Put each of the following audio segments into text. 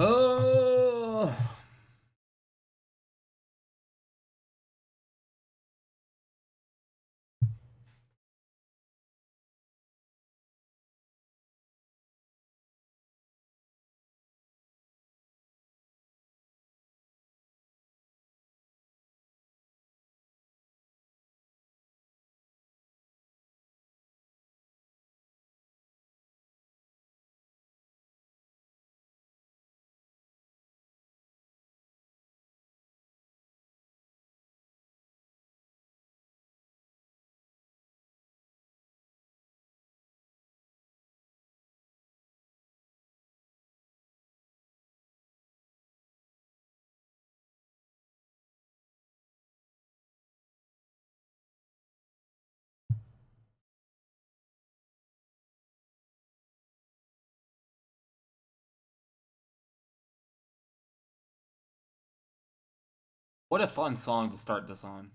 Oh, what a fun song to start this on.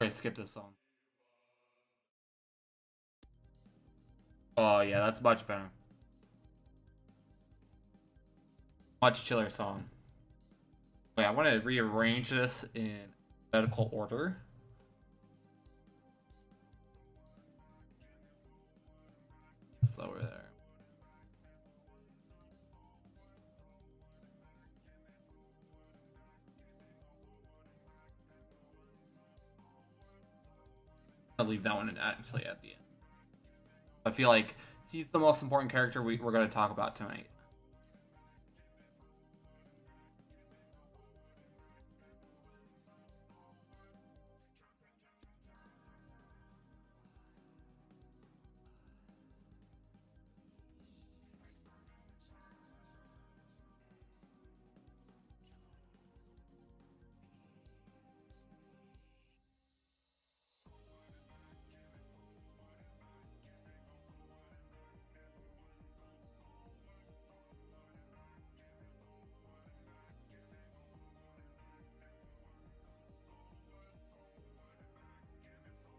Okay, skip this song. Oh yeah, that's much better. Much chiller song. Wait, I want to rearrange this in alphabetical order. Slower there. I'll leave that one actually at the end. I feel like he's the most important character we're going to talk about tonight.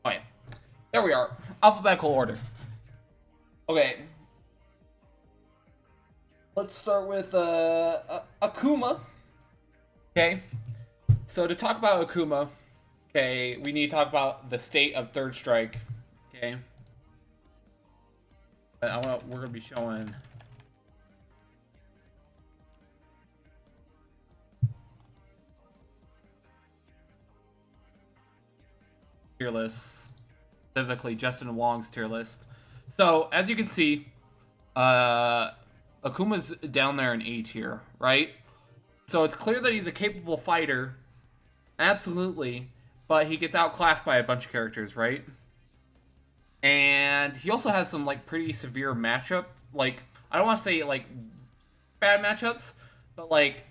Oh yeah, there we are. Alphabetical order. Okay. Let's start with Akuma. Okay. So to talk about Akuma, okay, we need to talk about the state of Third Strike. Okay. We're gonna be showing tier list, specifically Justin Wong's tier list. So as you can see, Akuma's down there in A tier, right? So it's clear that he's a capable fighter, absolutely, but he gets outclassed by a bunch of characters, right? And he also has some like pretty severe matchup. Like I don't want to say like bad matchups, but like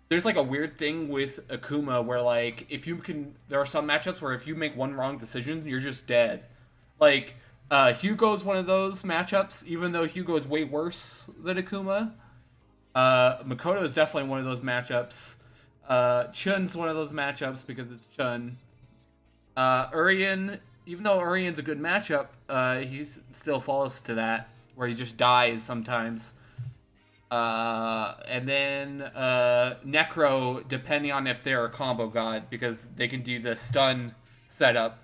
there's like a weird thing with Akuma where like if you can, there are some matchups where if you make one wrong decision, you're just dead. Like Hugo's one of those matchups, even though Hugo is way worse than Akuma. Makoto is definitely one of those matchups. Chun's one of those matchups because it's Chun. Urien, even though Urien's a good matchup, he still falls to that where he just dies sometimes. And then Necro, depending on if they're a combo god, because they can do the stun setup.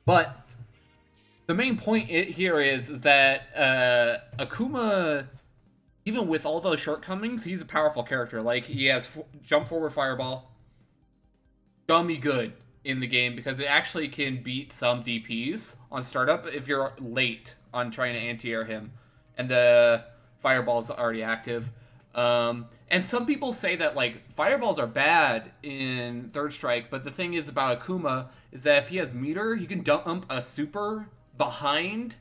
But the main point here is that Akuma, even with all those shortcomings, he's a powerful character. Like he has jump forward fireball, dummy good in the game because it actually can beat some DPs on startup if you're late on trying to anti-air him, and the fireball's already active. And some people say that like fireballs are bad in Third Strike, but the thing is about Akuma is that if he has meter, he can dump a super behind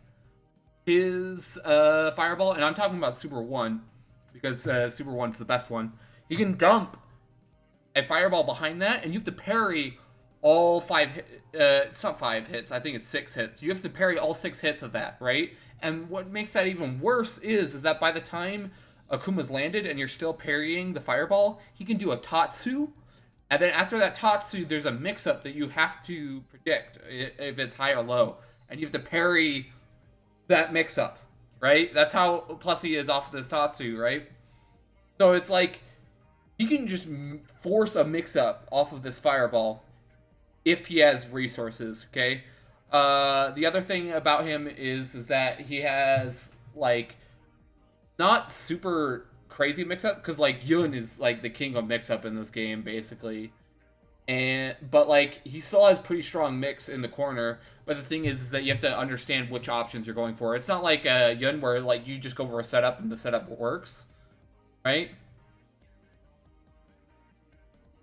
his fireball, and I'm talking about Super 1 because Super 1's the best one. he can dump a fireball behind that, and you have to parry all it's not 5 hits, I think it's 6 hits. You have to parry all 6 hits of that, right? And what makes that even worse is that by the time Akuma's landed and you're still parrying the fireball, he can do a Tatsu, and then after that Tatsu, there's a mix-up that you have to predict if it's high or low, and you have to parry that mix-up, right? That's how plus he is off this Tatsu, right? So it's like he can just force a mix-up off of this fireball if he has resources, okay? The other thing about him is that he has, like, not super crazy mix-up, because, like, Yun is, like, the king of mix-up in this game, basically. But, like, he still has pretty strong mix in the corner, but the thing is that you have to understand which options you're going for. It's not like Yun where, like, you just go for a setup and the setup works, right?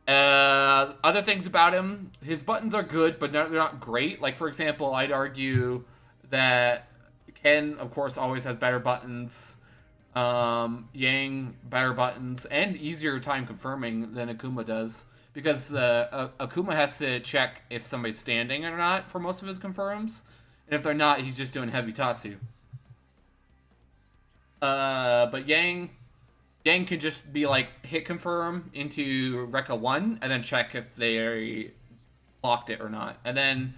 Other things about him, his buttons are good, but they're not great. Like, for example, I'd argue that Ken, of course, always has better buttons. Yang, better buttons, and easier time confirming than Akuma does. Because Akuma has to check if somebody's standing or not for most of his confirms. And if they're not, he's just doing heavy Tatsu. But Yang can just be like hit confirm into Rekka 1 and then check if they blocked it or not. And then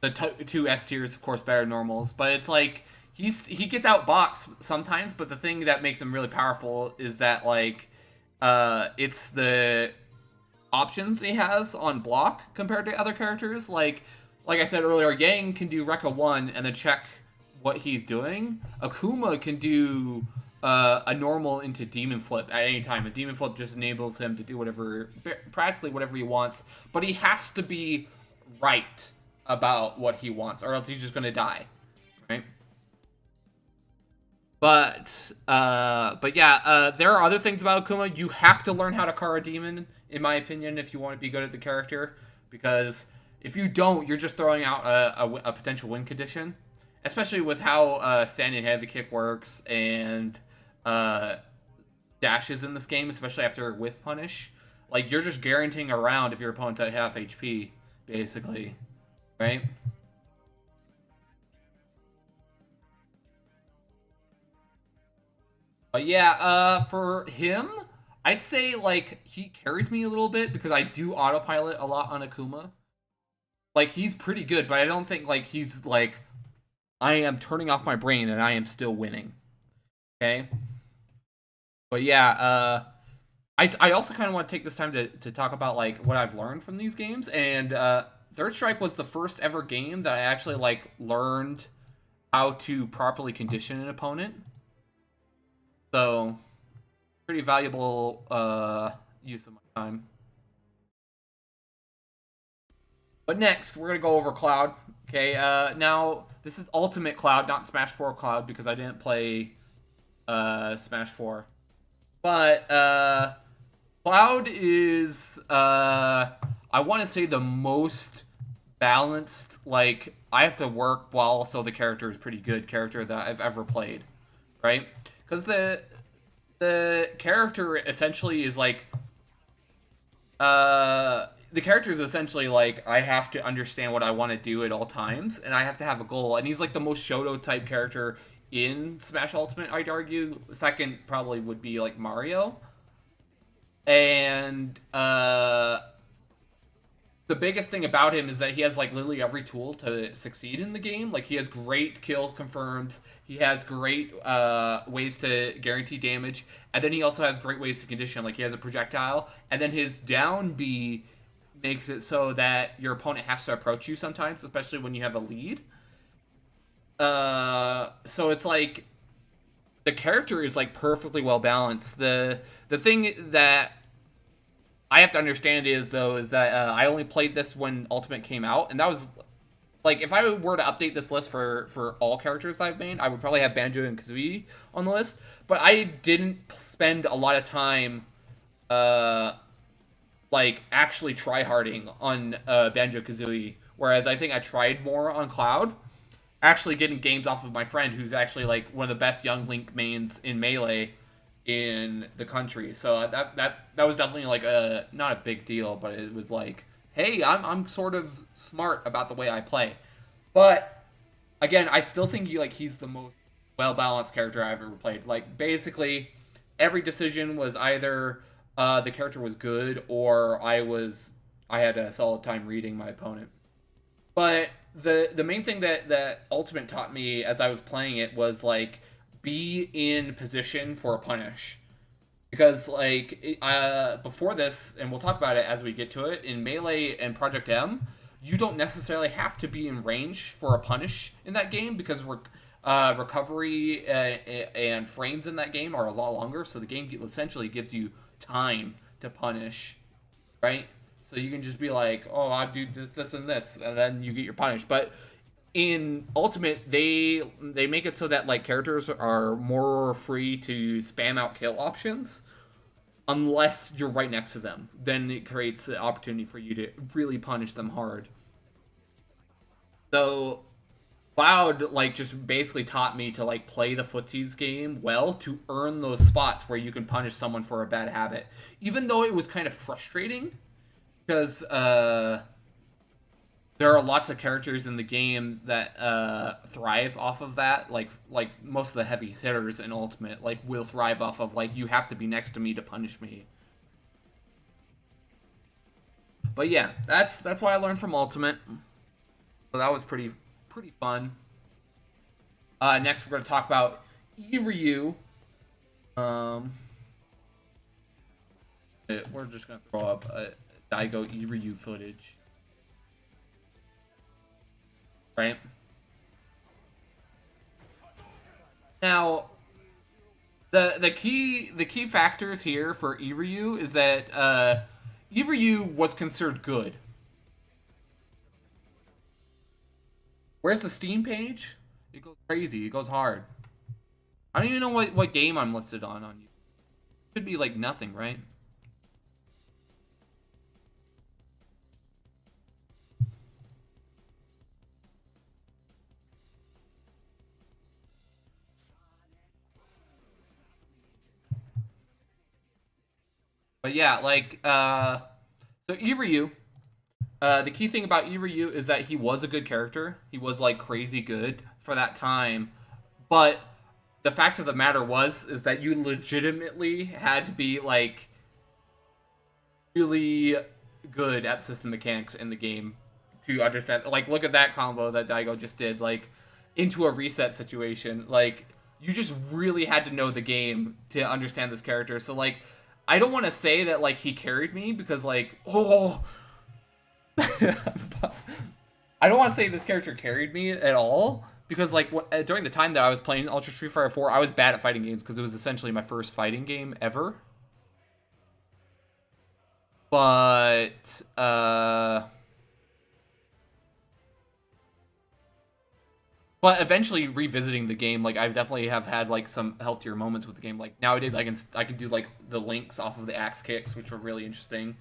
the two S tiers, of course, better normals. But it's like he gets outboxed sometimes, but the thing that makes him really powerful is that like it's the options that he has on block compared to other characters. Like I said earlier, Yang can do Rekka 1 and then check what he's doing. Akuma can do a normal into Demon Flip at any time. A Demon Flip just enables him to do practically whatever he wants, but he has to be right about what he wants, or else he's just gonna die, right? But yeah, there are other things about Akuma. You have to learn how to Kara Demon, in my opinion, if you want to be good at the character, because if you don't, you're just throwing out a potential win condition. Especially with how standing heavy kick works and dashes in this game, especially after whiff punish. Like, you're just guaranteeing a round if your opponent's at half HP, basically. Right? But yeah, for him, I'd say, like, he carries me a little bit because I do autopilot a lot on Akuma. Like, he's pretty good, but I don't think, like, he's, like, I am turning off my brain and I am still winning. Okay? But yeah, I also kind of want to take this time to talk about, like, what I've learned from these games. And Third Strike was the first ever game that I actually, like, learned how to properly condition an opponent. So, pretty valuable use of my time. But next, we're going to go over Cloud. Okay, now, this is Ultimate Cloud, not Smash 4 Cloud, because I didn't play Smash 4. But Cloud is, I want to say, the most balanced, like, I have to work while also the character is pretty good character that I've ever played, right? Because the character essentially is, like, the character is essentially like, I have to understand what I want to do at all times, and I have to have a goal. And he's like the most Shoto type character in Smash Ultimate, I'd argue. Second probably would be like Mario. And the biggest thing about him is that he has like literally every tool to succeed in the game. Like, he has great kill confirmed, he has great ways to guarantee damage, and then he also has great ways to condition. Like, he has a projectile, and then his down B makes it so that your opponent has to approach you sometimes, especially when you have a lead. So it's like the character is like perfectly well balanced. The thing that I have to understand is that I only played this when Ultimate came out, and that was like, if I were to update this list for all characters I've made, I would probably have Banjo and Kazooie on the list. But I didn't spend a lot of time like actually tryharding on Banjo Kazooie, whereas I think I tried more on Cloud. actually getting games off of my friend, who's actually like one of the best Young Link mains in Melee in the country. So that was definitely like a not a big deal, but it was like, hey, I'm sort of smart about the way I play. But again, I still think he's the most well balanced character I've ever played. Like basically, every decision was either the character was good or I had a solid time reading my opponent. But the main thing that Ultimate taught me as I was playing it was like be in position for a punish. Because like before this, and we'll talk about it as we get to it, in Melee and Project M, you don't necessarily have to be in range for a punish in that game because recovery and frames in that game are a lot longer. So the game essentially gives you time to punish, right? So you can just be like, oh, I do this, and this, and then you get your punish. But in Ultimate, they make it so that like characters are more free to spam out kill options unless you're right next to them. Then it creates an opportunity for you to really punish them hard. So Cloud like just basically taught me to like play the footsies game well to earn those spots where you can punish someone for a bad habit. Even though it was kind of frustrating because there are lots of characters in the game that thrive off of that. Like most of the heavy hitters in Ultimate like will thrive off of like you have to be next to me to punish me. But yeah, that's why I learned from Ultimate. So that was pretty fun. Next we're gonna talk about Iryu. We're just gonna throw up Daigo Iryu footage. Right? Now, the key factors here for Iryu is that Iryu was considered good. Where's the Steam page? It goes crazy. It goes hard. I don't even know what game I'm listed on you. It should be like nothing, right? But yeah, like, so Iryu, the key thing about Iryu is that he was a good character. He was, like, crazy good for that time. But the fact of the matter is that you legitimately had to be, like, really good at system mechanics in the game to understand. Like, look at that combo that Daigo just did, like, into a reset situation. Like, you just really had to know the game to understand this character. So, like, I don't want to say that like he carried me because like I don't want to say this character carried me at all because like during the time that I was playing Ultra Street Fighter 4, I was bad at fighting games because it was essentially my first fighting game ever. But eventually revisiting the game, like I definitely have had like some healthier moments with the game. Like nowadays, I can do like the links off of the axe kicks, which are really interesting.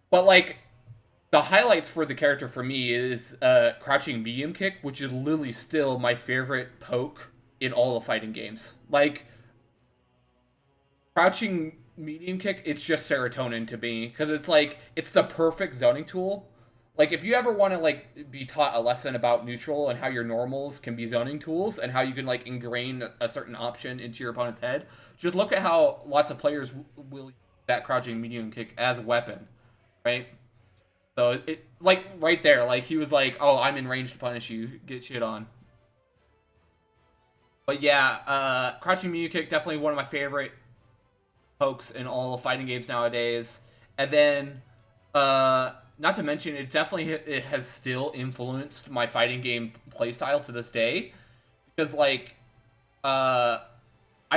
But like the highlights for the character for me is crouching medium kick, which is literally still my favorite poke in all the fighting games. Like crouching medium kick, it's just serotonin to me because it's like it's the perfect zoning tool. Like, if you ever want to, like, be taught a lesson about neutral and how your normals can be zoning tools and how you can, like, ingrain a certain option into your opponent's head, just look at how lots of players will use that crouching medium kick as a weapon, right? So, it like, right there, like, he was like, oh, I'm in range to punish you, get shit on. But yeah, crouching medium kick, definitely one of my favorite pokes in all fighting games nowadays. And then, not to mention, it has still influenced my fighting game playstyle to this day. Because, like, I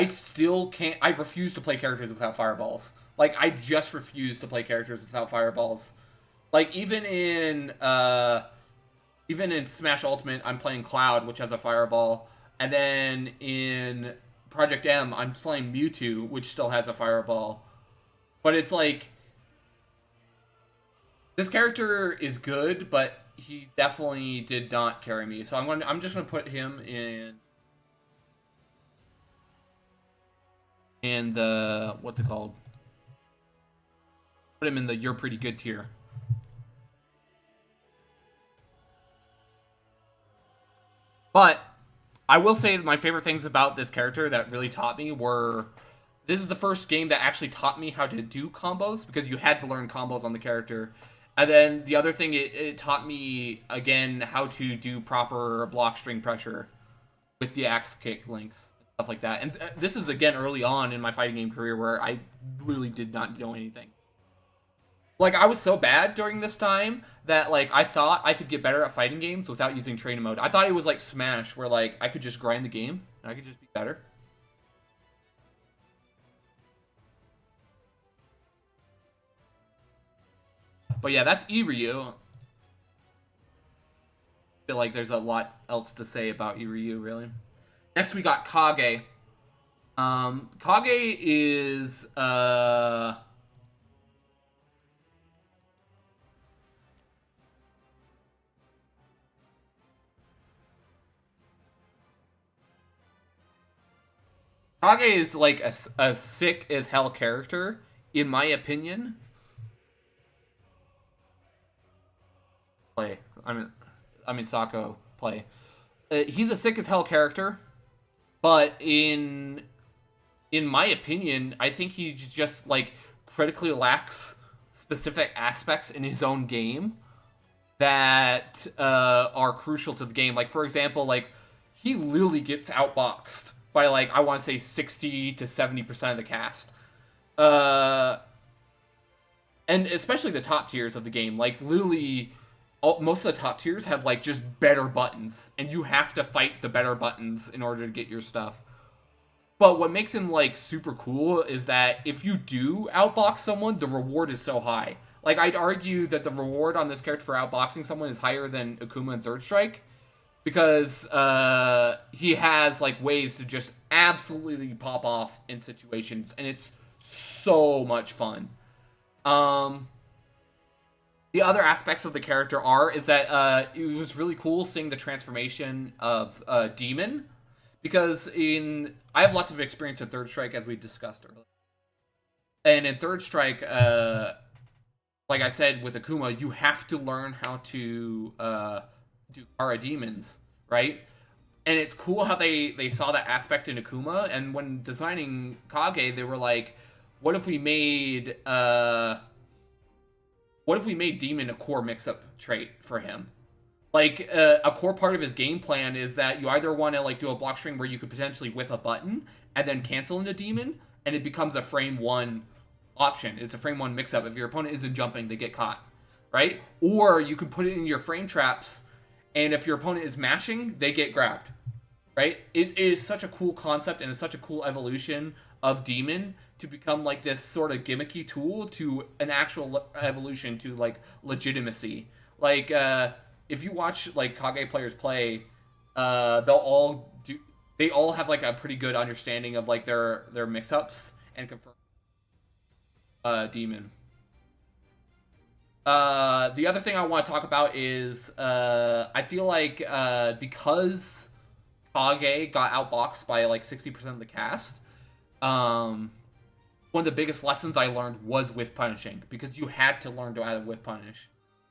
still can't... I refuse to play characters without fireballs. Like, I just refuse to play characters without fireballs. Like, even in Smash Ultimate, I'm playing Cloud, which has a fireball. And then in Project M, I'm playing Mewtwo, which still has a fireball. But it's like... This character is good, but he definitely did not carry me. So I'm just gonna put him in the, what's it called? Put him in the you're pretty good tier. But I will say that my favorite things about this character that really taught me were, this is the first game that actually taught me how to do combos, because you had to learn combos on the character. And then the other thing, it taught me, again, how to do proper block string pressure with the axe kick links, stuff like that. And this is, again, early on in my fighting game career where I literally did not know anything. Like, I was so bad during this time that, like, I thought I could get better at fighting games without using trainer mode. I thought it was like Smash, where, like, I could just grind the game and I could just be better. But yeah, that's Iryu. I feel like there's a lot else to say about Iryu, really. Next, we got Kage. Kage is, Kage is like a sick as hell character, in my opinion. Play. I mean Sako play. He's a sick as hell character, but in my opinion, I think he just like critically lacks specific aspects in his own game that are crucial to the game. Like, for example, like, he literally gets outboxed by, like, I want to say 60 to 70% of the cast. And especially the top tiers of the game. Like, literally, most of the top tiers have, like, just better buttons. And you have to fight the better buttons in order to get your stuff. But what makes him, like, super cool is that if you do outbox someone, the reward is so high. Like, I'd argue that the reward on this character for outboxing someone is higher than Akuma in Third Strike, because he has, like, ways to just absolutely pop off in situations, and it's so much fun. The other aspects of the character is that it was really cool seeing the transformation of Demon, because I have lots of experience in Third Strike, as we discussed earlier. And in Third Strike, like I said, with Akuma, you have to learn how to do Kara Demons, right? And it's cool how they saw that aspect in Akuma, and when designing Kage, they were like, what if we made Demon a core mix-up trait for him? Like, a core part of his game plan is that you either want to, like, do a block string where you could potentially whiff a button and then cancel into Demon, and it becomes a frame 1 option. It's a frame 1 mix-up. If your opponent isn't jumping, they get caught, right? Or you can put it in your frame traps, and if your opponent is mashing, they get grabbed, right? It is such a cool concept, and it's such a cool evolution of Demon to become, like, this sort of gimmicky tool to an actual evolution to, like, legitimacy. Like, if you watch, like, Kage players play, they all have, like, a pretty good understanding of, like, their mix-ups and confirm Demon. The other thing I want to talk about is I feel like because Kage got outboxed by, like, 60% of the cast, one of the biggest lessons I learned was whiff punishing, because you had to learn to either whiff punish,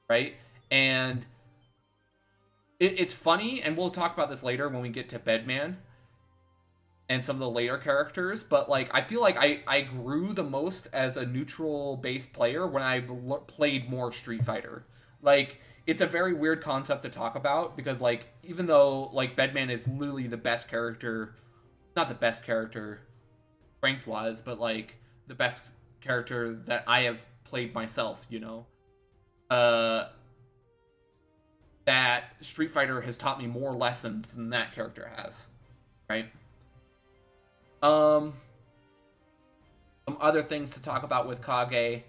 right? And it's funny, and we'll talk about this later when we get to Bedman and some of the later characters, but, like, I feel like I grew the most as a neutral-based player when I played more Street Fighter. Like, it's a very weird concept to talk about, because, like, even though, like, Bedman is literally the best character, not the best character strength-wise, but, like, the best character that I have played myself, you know? That Street Fighter has taught me more lessons than that character has, right? Some other things to talk about with Kage.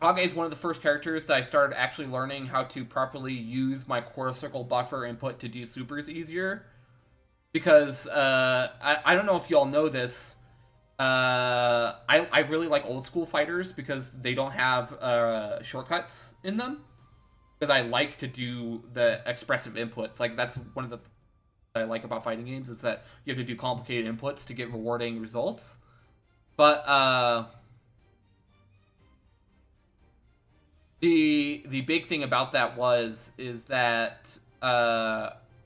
Kage is one of the first characters that I started actually learning how to properly use my core circle buffer input to do supers easier. Because, I don't know if y'all know this, I really like old school fighters because they don't have shortcuts in them. because I like to do the expressive inputs. Like that's one of the that I like about fighting games is that you have to do complicated inputs to get rewarding results. But the big thing about that is that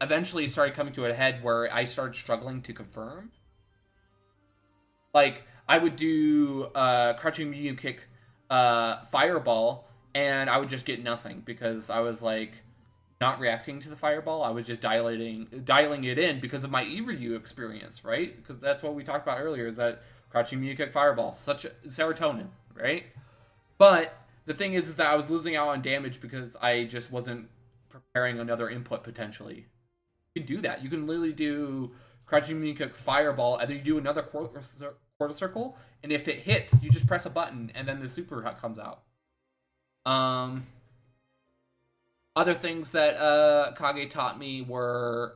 eventually it started coming to a head where I started struggling to confirm. Like I would do crouching medium kick fireball, and I would just get nothing because I was like not reacting to the fireball. I was just dialing it in because of my E-Ryu experience, right? Because that's what we talked about earlier, is that crouching medium kick fireball, such a, serotonin, right? But the thing is that I was losing out on damage because I just wasn't preparing another input potentially. You can do that. You can literally do crouching medium kick fireball, and then you do another quarter circle, and if it hits, you just press a button, and then the super comes out. Other things that Kage taught me were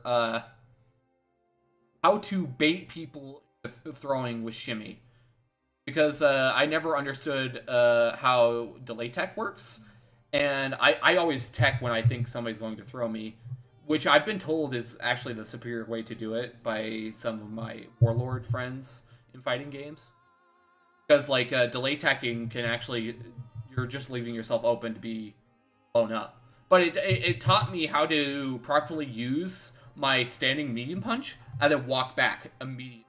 how to bait people throwing with shimmy, because I never understood how delay tech works, and I always tech when I think somebody's going to throw me, which I've been told is actually the superior way to do it by some of my warlord friends in fighting games, because like delay teching can actually, you're just leaving yourself open to be blown up. But it taught me how to properly use my standing medium punch and then walk back immediately.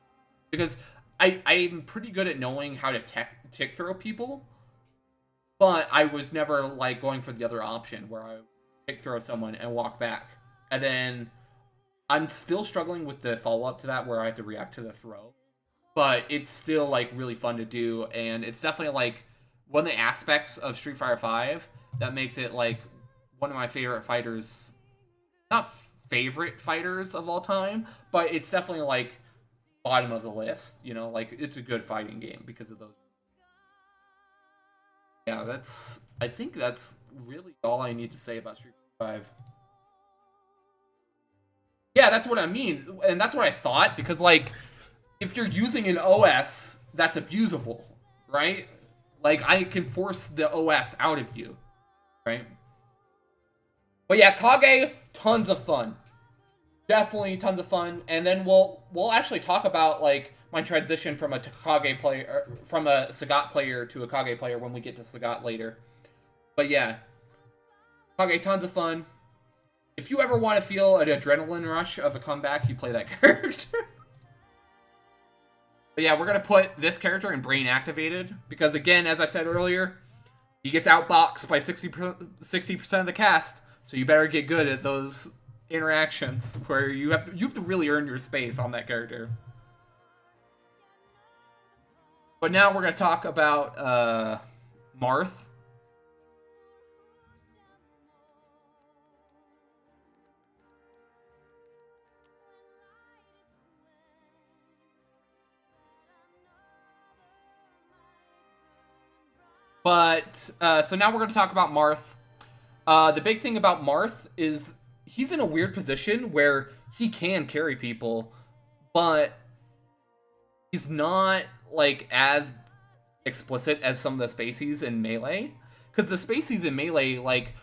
Because I'm pretty good at knowing how to tick throw people, but I was never like going for the other option where I tick throw someone and walk back. And then I'm still struggling with the follow-up to that where I have to react to the throw. But it's still like really fun to do, and it's definitely like one of the aspects of Street Fighter V that makes it like one of my favorite fighters, not favorite fighters of all time, but it's definitely like bottom of the list, you know, like it's a good fighting game because of those. Yeah, I think that's really all I need to say about Street Fighter V. Yeah, that's what I mean, and that's what I thought, because like if you're using an OS that's abusable, right? Like I can force the OS out of you, right? But yeah, Kage, tons of fun. Definitely tons of fun. And then we'll actually talk about like my transition from a Kage player, from a Sagat player to a Kage player when we get to Sagat later. But yeah, Kage, tons of fun. If you ever want to feel an adrenaline rush of a comeback, you play that character. But yeah, we're gonna put this character in Brain Activated because again, as I said earlier, he gets outboxed by 60% of the cast. So you better get good at those interactions where you have to really earn your space on that character. But now we're gonna talk about Marth. But so now we're gonna talk about Marth. The big thing about Marth is he's in a weird position where he can carry people, but he's not like as explicit as some of the Spaceys in Melee. Because the Spaceys in Melee, like,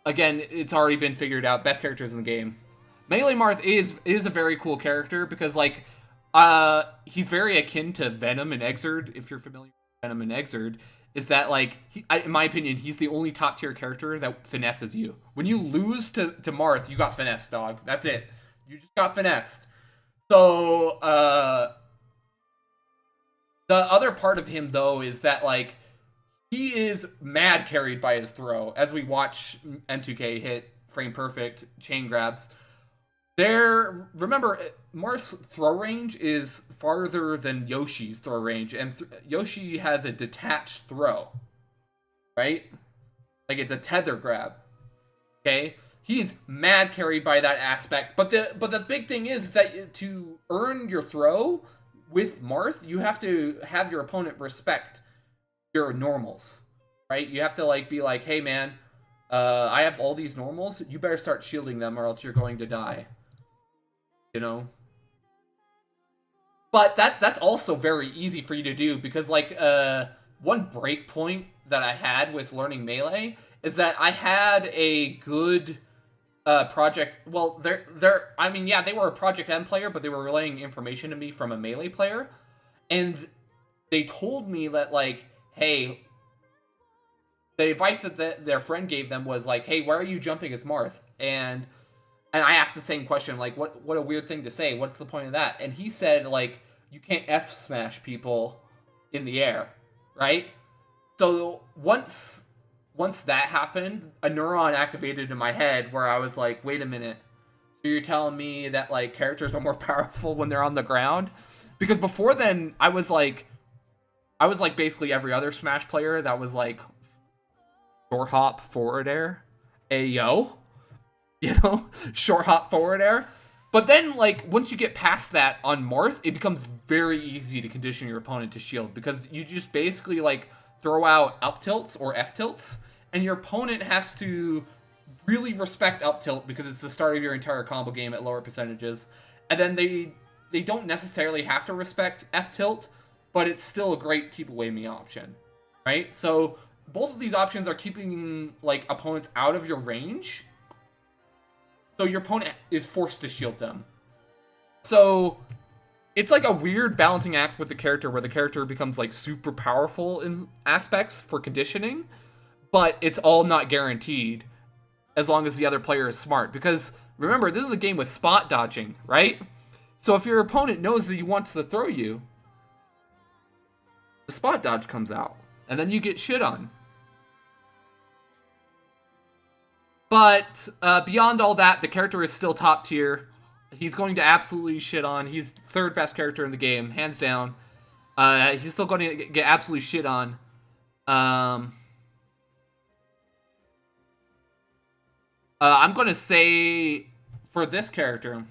again, it's already been figured out, best characters in the game. Melee Marth is a very cool character because like he's very akin to Venom and Exerd, if you're familiar with Venom and Exerd. Is that like in my opinion, he's the only top tier character that finesses you. When you lose to Marth, you got finessed, dog. That's it. You just got finessed. So the other part of him though is that like he is mad carried by his throw. As we watch M2K hit frame perfect chain grabs, remember, Marth's throw range is farther than Yoshi's throw range, and Yoshi has a detached throw, right? Like it's a tether grab. Okay, he's mad carried by that aspect. But the big thing is that to earn your throw with Marth, you have to have your opponent respect your normals, right? You have to like be like, hey man, I have all these normals. You better start shielding them, or else you're going to die. You know, but that's also very easy for you to do because like one break point that I had with learning Melee is that I had a good project. Well, I mean, yeah, they were a Project M player, but they were relaying information to me from a Melee player, and they told me that, like, hey, the advice that their friend gave them was like, hey, why are you jumping as Marth? And I asked the same question, like, what a weird thing to say. What's the point of that? And he said, like, you can't F smash people in the air, right? So once that happened, a neuron activated in my head where I was like, wait a minute. So you're telling me that, like, characters are more powerful when they're on the ground? Because before then, I was like basically every other Smash player that was like short hop forward air, ayo, short hop forward air. But then, like, once you get past that on Marth, it becomes very easy to condition your opponent to shield, because you just basically, like, throw out up tilts or F tilts, and your opponent has to really respect up tilt because it's the start of your entire combo game at lower percentages. And then they don't necessarily have to respect F tilt, but it's still a great keep away me option, right? So both of these options are keeping, like, opponents out of your range, so your opponent is forced to shield them. So it's like a weird balancing act with the character where the character becomes, like, super powerful in aspects for conditioning, but it's all not guaranteed as long as the other player is smart. Because remember, this is a game with spot dodging, right? So if your opponent knows that he wants to throw you, the spot dodge comes out, and then you get shit on. But beyond all that, the character is still top tier. He's going to absolutely shit on. He's third best character in the game, hands down. He's still going to get absolutely shit on. I'm going to say for this character,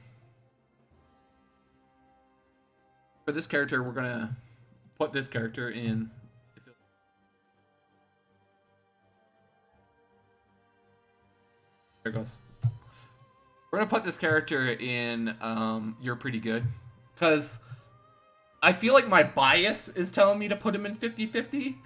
we're going to put this character in. There it goes. We're gonna put this character in You're Pretty Good, because I feel like my bias is telling me to put him in 50-50,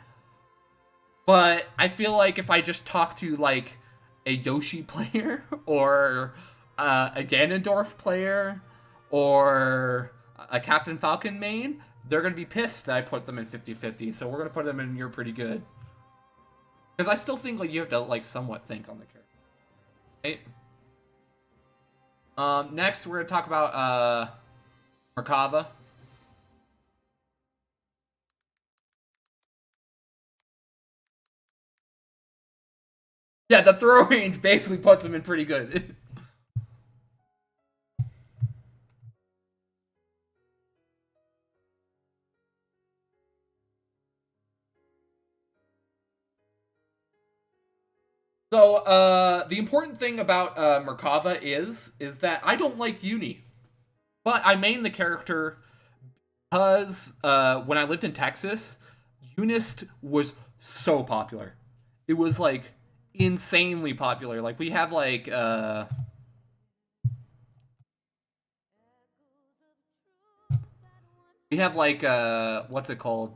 but I feel like if I just talk to, like, a Yoshi player or a Ganondorf player or a Captain Falcon main, they're gonna be pissed that I put them in 50-50. So we're gonna put them in You're Pretty Good, because I still think, like, you have to, like, somewhat think on the character. Right. Next, we're going to talk about Merkava. Yeah, the throw range basically puts him in pretty good. So, the important thing about Merkava is that I don't like Uni. But I main the character because when I lived in Texas, Unist was so popular. It was, like, insanely popular. Like, we have, like, what's it called?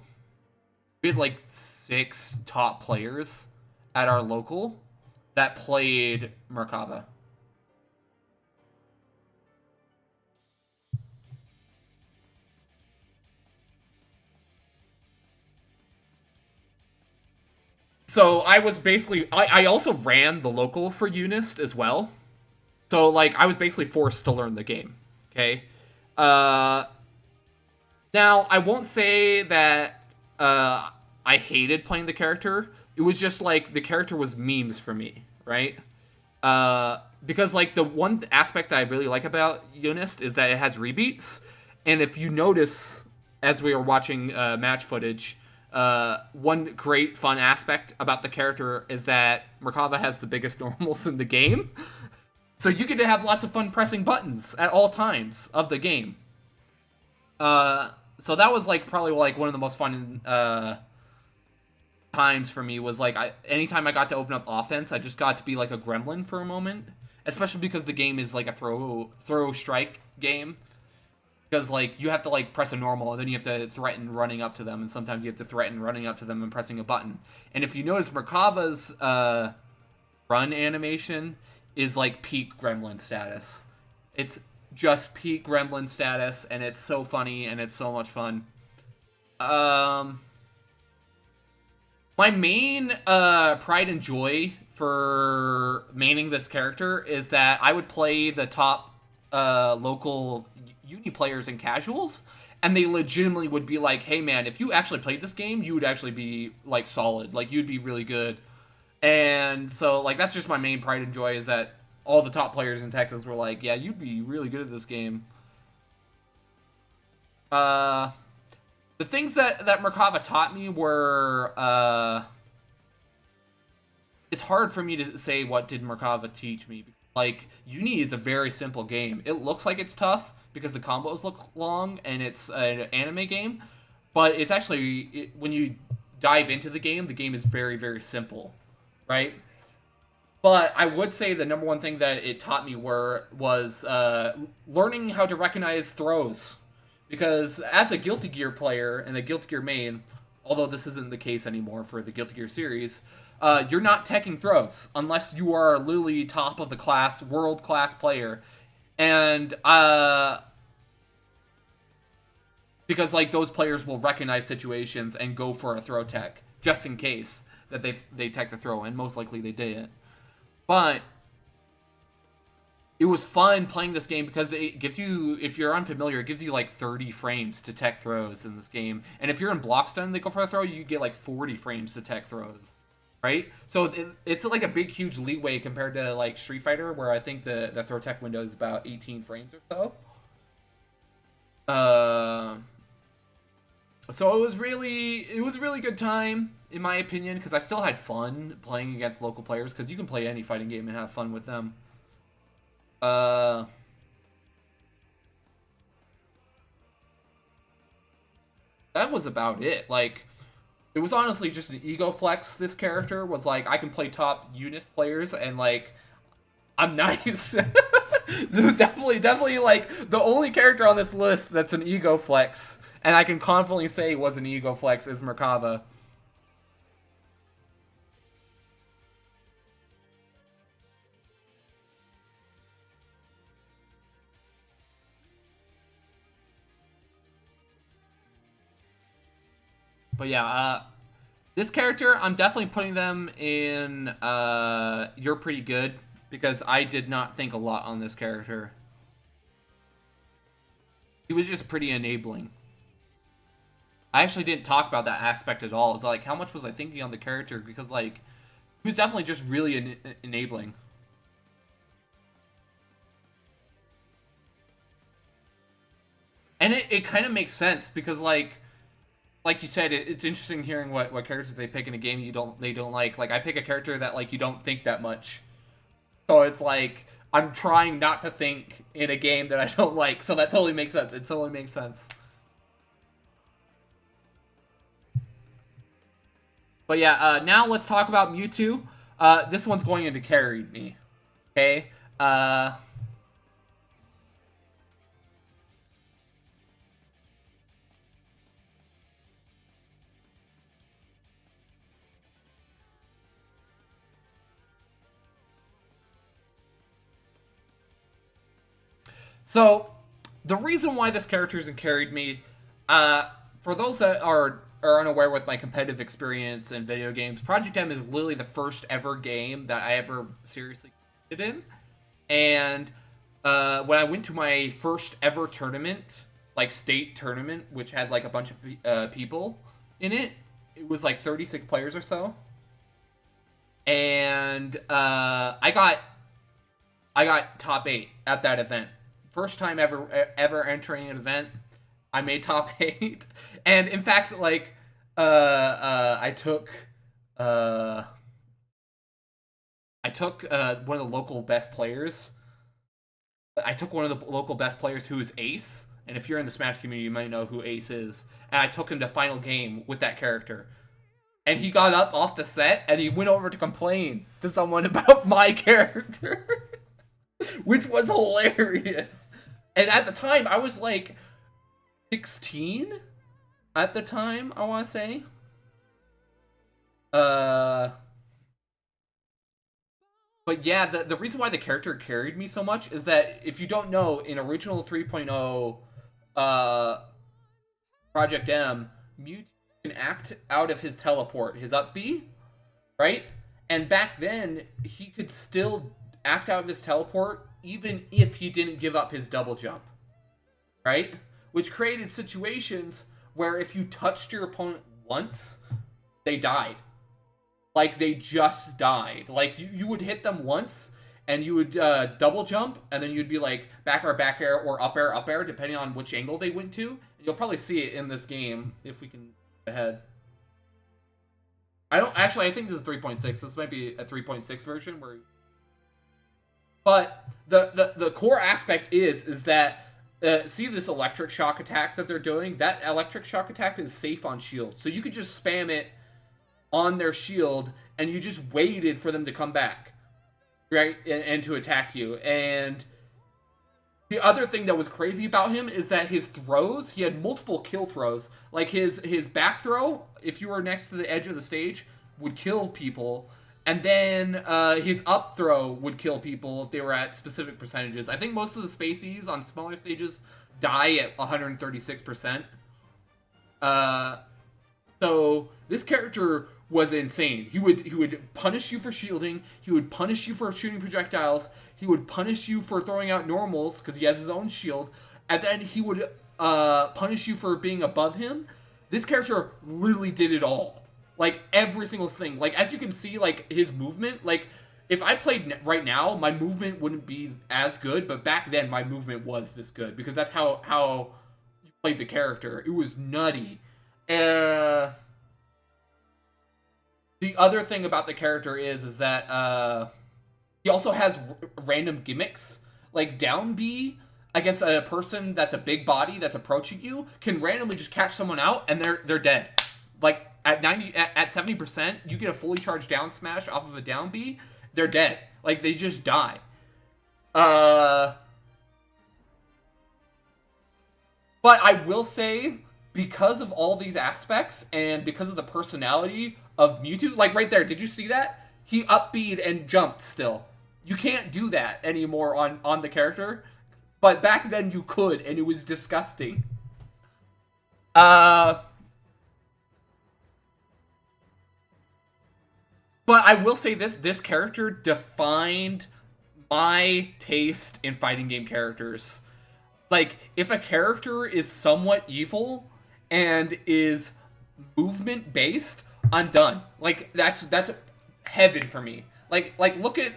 We have, like, 6 top players at our local that played Merkava. So I was basically, I also ran the local for Unist as well. So, like, I was basically forced to learn the game. Okay. Now, I won't say that I hated playing the character. It was just, like, the character was memes for me, right? Because, like, the one aspect that I really like about Unist is that it has rebeats. And if you notice, as we were watching match footage, one great fun aspect about the character is that Merkava has the biggest normals in the game. So you get to have lots of fun pressing buttons at all times of the game. So that was, like, probably, like, one of the most fun times for me was, like, anytime I got to open up offense, I just got to be like a gremlin for a moment, especially because the game is like a throw strike game, because, like, you have to, like, press a normal and then you have to threaten running up to them, and sometimes you have to threaten running up to them and pressing a button. And if you notice, Merkava's run animation is like peak Gremlin status. It's just peak Gremlin status, and it's so funny and it's so much fun. My main pride and joy for maining this character is that I would play the top local uni players and casuals, and they legitimately would be like, hey man, if you actually played this game, you would actually be like solid, like you'd be really good. And so like that's just my main pride and joy, is that all the top players in Texas were like, yeah, you'd be really good at this game. The things that Merkava taught me were it's hard for me to say what did Merkava teach me. Like, Uni is a very simple game. It looks like it's tough because the combos look long and it's an anime game, but it's actually, when you dive into the game is very, very simple, right? But I would say the number one thing that it taught me was learning how to recognize throws. Because as a Guilty Gear player and a Guilty Gear main, although this isn't the case anymore for the Guilty Gear series, you're not teching throws unless you are literally top of the class, world-class player. And because like those players will recognize situations and go for a throw tech just in case that they tech the throw, and most likely they didn't. But it was fun playing this game because it gives you, if you're unfamiliar, it gives you like 30 frames to tech throws in this game. And if you're in block stun, they go for a throw, you get like 40 frames to tech throws, right? So it's like a big, huge leeway compared to like Street Fighter, where I think the throw tech window is about 18 frames or so. So it was a really good time, in my opinion, because I still had fun playing against local players, because you can play any fighting game and have fun with them. That was about it. Like, it was honestly just an ego flex. This character was like, I can play top Unis players, and like, I'm nice. definitely like the only character on this list that's an ego flex, and I can confidently say was an ego flex, is Merkava. But yeah, this character, I'm definitely putting them in you're pretty good, because I did not think a lot on this character. He was just pretty enabling. I actually didn't talk about that aspect at all. It's like, how much was I thinking on the character? Because like, he was definitely just really enabling. And it kind of makes sense, because like you said, it's interesting hearing what characters they pick in a game they don't like. Like, I pick a character that like you don't think that much, so it's like I'm trying not to think in a game that I don't like. So that totally makes sense. It totally makes sense. But yeah, now let's talk about Mewtwo. This one's going into carried me. Okay. So, the reason why this character isn't carried me, for those that are unaware with my competitive experience in video games, Project M is literally the first ever game that I ever seriously competed in. And when I went to my first ever tournament, like state tournament, which had like a bunch of people in it, it was like 36 players or so. And I got top 8 at that event. First time ever entering an event, I made top 8. And in fact, like I took one of the local best players. I took one of the local best players, who is Ace. And if you're in the Smash community, you might know who Ace is. And I took him to final game with that character. And he got up off the set and he went over to complain to someone about my character. Which was hilarious. And at the time, I was like 16 at the time, I want to say. But yeah, the reason why the character carried me so much is that if you don't know, in original 3.0 uh, Project M, Mewtwo can act out of his teleport, his up B, right? And back then, he could still act out of his teleport even if he didn't give up his double jump, right? Which created situations where if you touched your opponent once, they died. Like, they just died. Like, you would hit them once, and you would double jump, and then you'd be like back air, or up air, depending on which angle they went to. You'll probably see it in this game if we can go ahead. I don't actually. I think this is 3.6. This might be a 3.6 version where. But the core aspect is that see this electric shock attack that they're doing. That electric shock attack is safe on shield, so you could just spam it on their shield, and you just waited for them to come back, right, and to attack you. And the other thing that was crazy about him is that his throws, he had multiple kill throws. Like his back throw, if you were next to the edge of the stage, would kill people. And then his up throw would kill people if they were at specific percentages. I think most of the spaceys on smaller stages die at 136%. So this character was insane. He would punish you for shielding. He would punish you for shooting projectiles. He would punish you for throwing out normals because he has his own shield. And then he would punish you for being above him. This character literally did it all. Like, every single thing. Like, as you can see, like, his movement, like, if I played right now, my movement wouldn't be as good, but back then, my movement was this good, because that's how you played the character. It was nutty. The other thing about the character is that, he also has random gimmicks, like down B against a person that's a big body that's approaching you, can randomly just catch someone out, and they're dead. Like, at 70%, you get a fully charged down smash off of a down B, they're dead. Like, they just die. But I will say, because of all these aspects, and because of the personality of Mewtwo, like right there, did you see that? He up-B'd and jumped still. You can't do that anymore on the character. But back then you could, and it was disgusting. But I will say this character defined my taste in fighting game characters. Like, if a character is somewhat evil and is movement based, I'm done. Like, that's heaven for me. Like look at,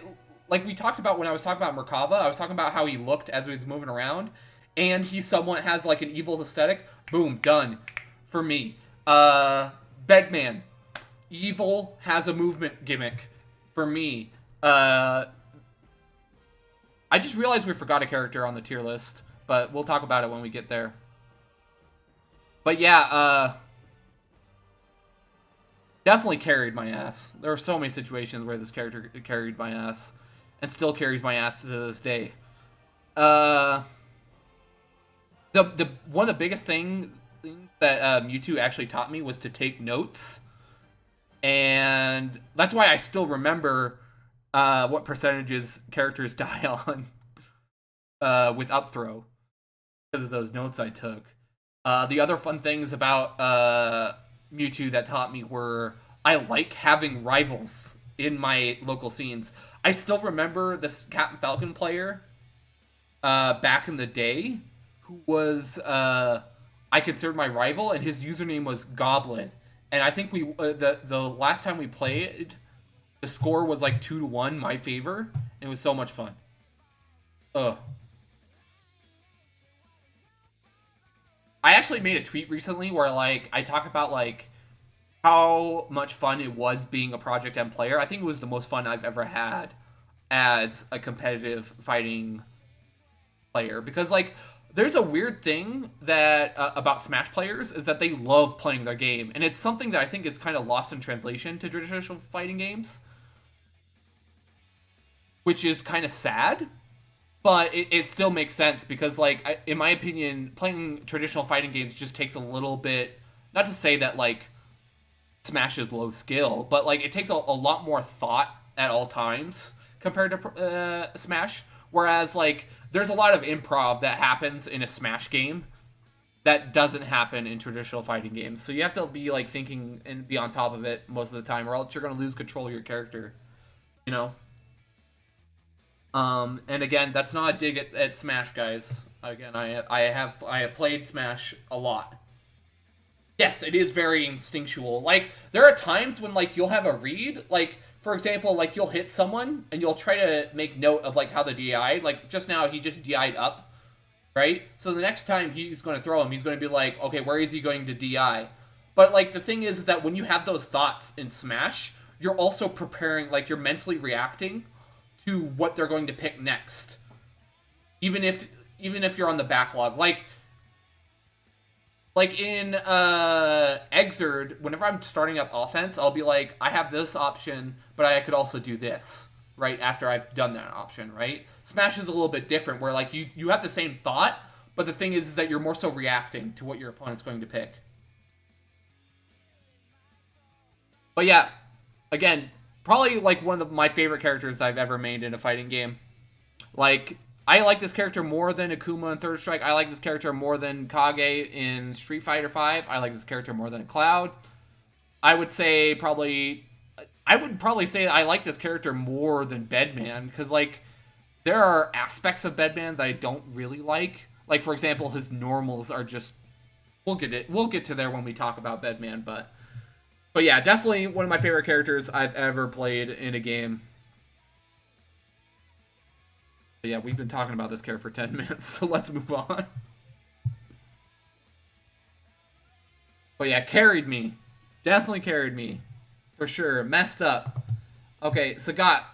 like we talked about when I was talking about Merkava, I was talking about how he looked as he was moving around, and he somewhat has like an evil aesthetic. Boom, done for me. Bedman, evil, has a movement gimmick for me. I just realized we forgot a character on the tier list, but we'll talk about it when we get there. But yeah, definitely carried my ass. There are so many situations where this character carried my ass, and still carries my ass to this day. The one of the biggest things that Mewtwo actually taught me was to take notes. And that's why I still remember what percentages characters die on with up throw, because of those notes I took. The other fun things about Mewtwo that taught me were, I like having rivals in my local scenes. I still remember this Captain Falcon player back in the day who was I considered my rival, and his username was Goblin. And I think we the last time we played, the score was like 2-1 my favor. It was so much fun. Ugh. I actually made a tweet recently where like I talk about like how much fun it was being a Project M player. I think it was the most fun I've ever had as a competitive fighting player, because like there's a weird thing that about Smash players is that they love playing their game, and it's something that I think is kind of lost in translation to traditional fighting games, which is kind of sad, but it still makes sense, because like in my opinion, playing traditional fighting games just takes a little bit, not to say that like Smash is low skill, but like it takes a lot more thought at all times compared to Smash. Whereas like there's a lot of improv that happens in a Smash game that doesn't happen in traditional fighting games. So you have to be like thinking and be on top of it most of the time, or else you're gonna lose control of your character. You know. And again, that's not a dig at Smash, guys. Again, I have played Smash a lot. Yes, it is very instinctual. Like there are times when like you'll have a read, like for example, like you'll hit someone and you'll try to make note of like how the DI, like just now he just DI'd up, right? So the next time he's going to throw him, he's going to be like, okay, where is he going to DI? But like the thing is that when you have those thoughts in Smash, you're also preparing, like you're mentally reacting to what they're going to pick next. Even if you're on the backlog. Like in Exerd, whenever I'm starting up offense, I'll be like, I have this option, but I could also do this, right? After I've done that option, right? Smash is a little bit different, where like you have the same thought, but the thing is that you're more so reacting to what your opponent's going to pick. But yeah, again, probably like one of my favorite characters that I've ever made in a fighting game. Like, I like this character more than Akuma in Third Strike. I like this character more than Kage in Street Fighter V. I like this character more than Cloud. I would probably say I like this character more than Bedman, because like there are aspects of Bedman that I don't really like. Like for example, his normals are just we'll get to there when we talk about Bedman, but yeah, definitely one of my favorite characters I've ever played in a game. But yeah, we've been talking about this character for 10 minutes, so let's move on. But yeah, carried me. Definitely carried me. For sure. Messed up. Okay, Sagat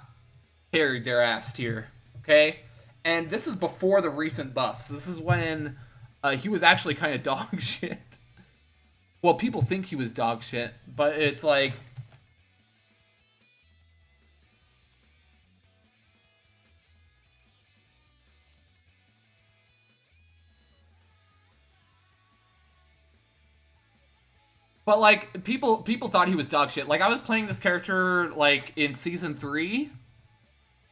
carried their ass here. Okay? And this is before the recent buffs. This is when he was actually kind of dog shit. Well, people think he was dog shit, but it's like... But like people thought he was dog shit. Like I was playing this character like in season 3,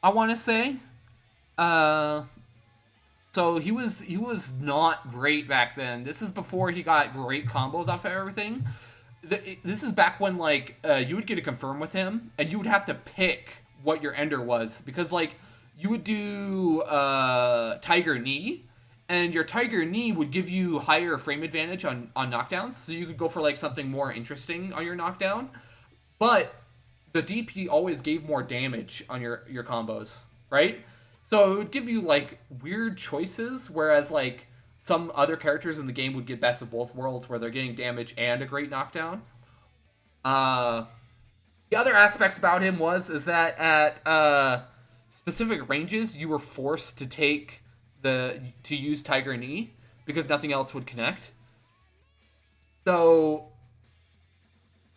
I want to say. So he was not great back then. This is before he got great combos off of everything. This is back when like you would get a confirm with him, and you would have to pick what your ender was, because like you would do Tiger Knee, and your Tiger Knee would give you higher frame advantage on knockdowns, so you could go for like something more interesting on your knockdown. But the DP always gave more damage on your combos, right? So it would give you like weird choices, whereas like some other characters in the game would get best of both worlds, where they're getting damage and a great knockdown. The other aspects about him is that at specific ranges, you were forced to use Tiger Knee because nothing else would connect. So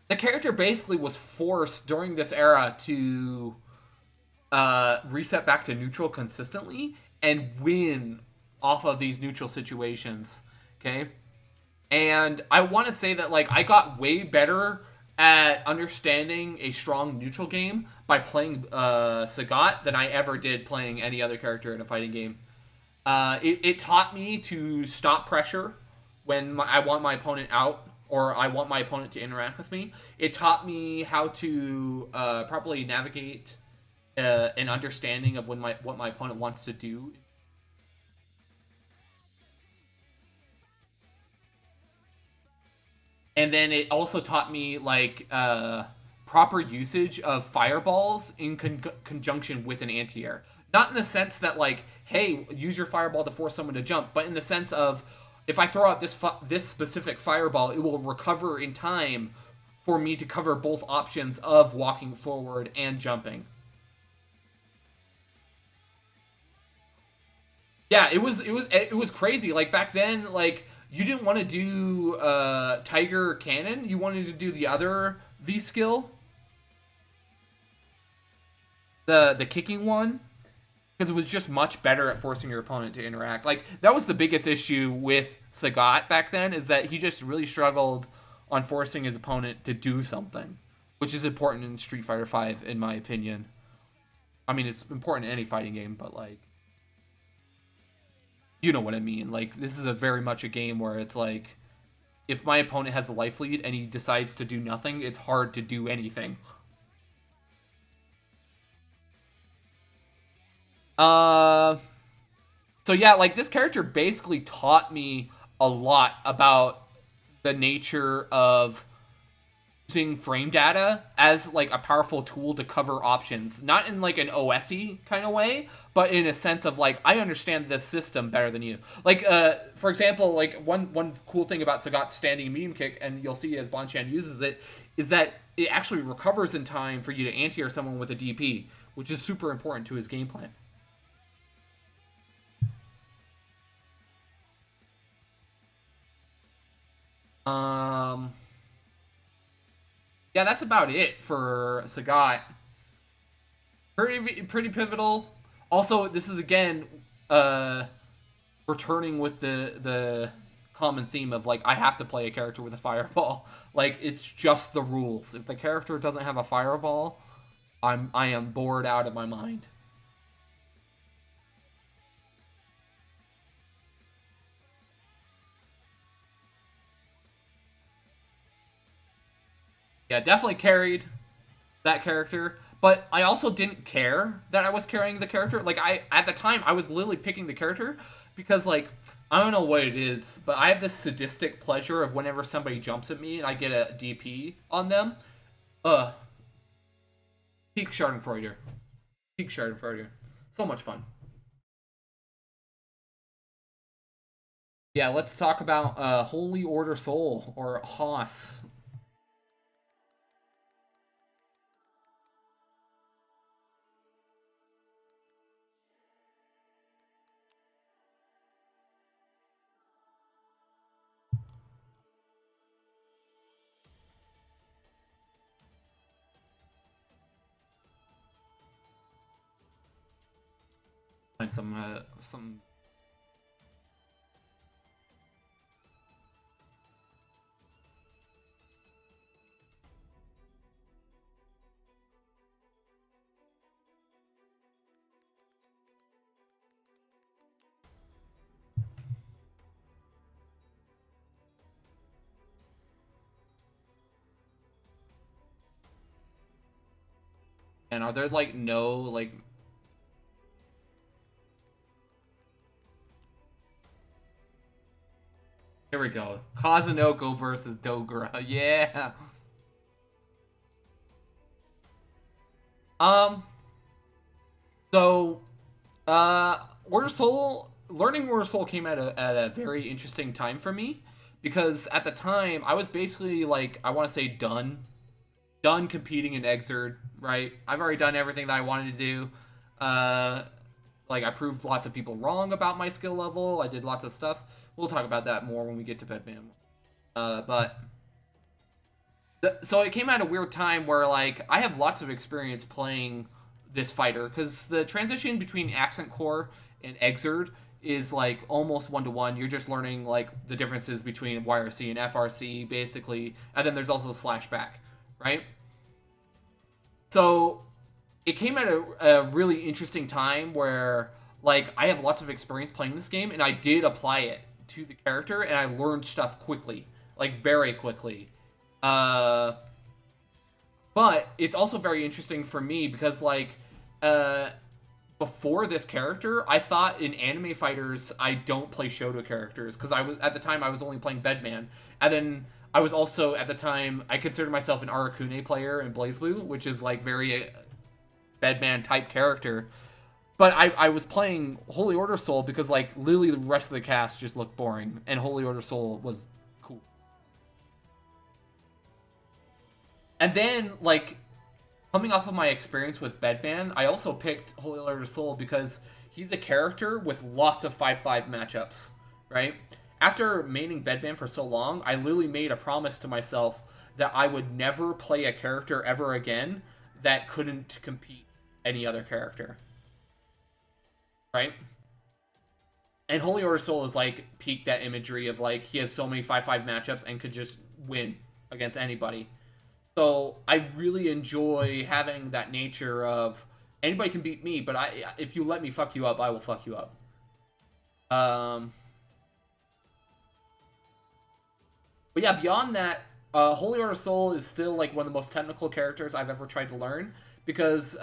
the character basically was forced during this era to reset back to neutral consistently and win off of these neutral situations. Okay, and I want to say that like I got way better at understanding a strong neutral game by playing Sagat than I ever did playing any other character in a fighting game. It taught me to stop pressure when I want my opponent out, or I want my opponent to interact with me. It taught me how to properly navigate an understanding of what my opponent wants to do. And then it also taught me like proper usage of fireballs in conjunction with an anti-air. Not in the sense that like, hey, use your fireball to force someone to jump, but in the sense of if I throw out this specific fireball, it will recover in time for me to cover both options of walking forward and jumping. Yeah, it was crazy. Like back then, like you didn't want to do Tiger Cannon. You wanted to do the other V skill, the kicking one, because it was just much better at forcing your opponent to interact. Like that was the biggest issue with Sagat back then, is that he just really struggled on forcing his opponent to do something, which is important in Street Fighter V, in my opinion. I mean, it's important in any fighting game, but like, you know what I mean. Like, this is a very much a game where it's like, if my opponent has the life lead and he decides to do nothing, it's hard to do anything. Uh, so yeah, like this character basically taught me a lot about the nature of using frame data as like a powerful tool to cover options, not in like an OSy kind of way, but in a sense of like I understand this system better than you. Like for example, like one cool thing about Sagat's standing medium kick, and you'll see as Bonchan uses it, is that it actually recovers in time for you to anti-air someone with a DP, which is super important to his game plan. Um yeah, that's about it for Sagat. Pretty pivotal. Also, this is again returning with the common theme of like I have to play a character with a fireball. Like it's just the rules. If the character doesn't have a fireball, I am bored out of my mind. Yeah, definitely carried that character, but I also didn't care that I was carrying the character. Like I at the time I was literally picking the character because like I don't know what it is, but I have this sadistic pleasure of whenever somebody jumps at me and I get a DP on them. Uh, peak Schadenfreude. Peak Schadenfreude. So much fun. Yeah, let's talk about Holy Order Soul or Haas. Find some. And are there like no like? Here we go. Kazunoko versus Dogura. Yeah. Um. So, Order Soul, learning Order Soul came at a very interesting time for me because at the time I was basically like I want to say done competing in Exerd, right? I've already done everything that I wanted to do. Uh, like I proved lots of people wrong about my skill level. I did lots of stuff. We'll talk about that more when we get to Bedman. But so it came at a weird time where like I have lots of experience playing this fighter because the transition between Accent Core and Exerd is like almost one to one. You're just learning like the differences between YRC and FRC basically, and then there's also the slash back, right? So it came at a really interesting time where like I have lots of experience playing this game and I did apply it to the character and I learned stuff quickly, like very quickly. Uh, but it's also very interesting for me because like uh, before this character, I thought in anime fighters I don't play Shoto characters because I was at the time I was only playing Bedman, and then I was also at the time I considered myself an Arakune player in BlazBlue, which is like very Bedman type character. But I was playing Holy Order Soul because like literally the rest of the cast just looked boring, and Holy Order Soul was cool. And then like coming off of my experience with Bedman, I also picked Holy Order Soul because he's a character with lots of 5-5 matchups, right? After maining Bedman for so long, I literally made a promise to myself that I would never play a character ever again that couldn't compete any other character, right? And Holy Order Soul is like peak that imagery of like he has so many 5-5 matchups and could just win against anybody. So I really enjoy having that nature of Anybody can beat me, but if you let me fuck you up, I will fuck you up. Um, but yeah, beyond that, Holy Order Soul is still like one of the most technical characters I've ever tried to learn because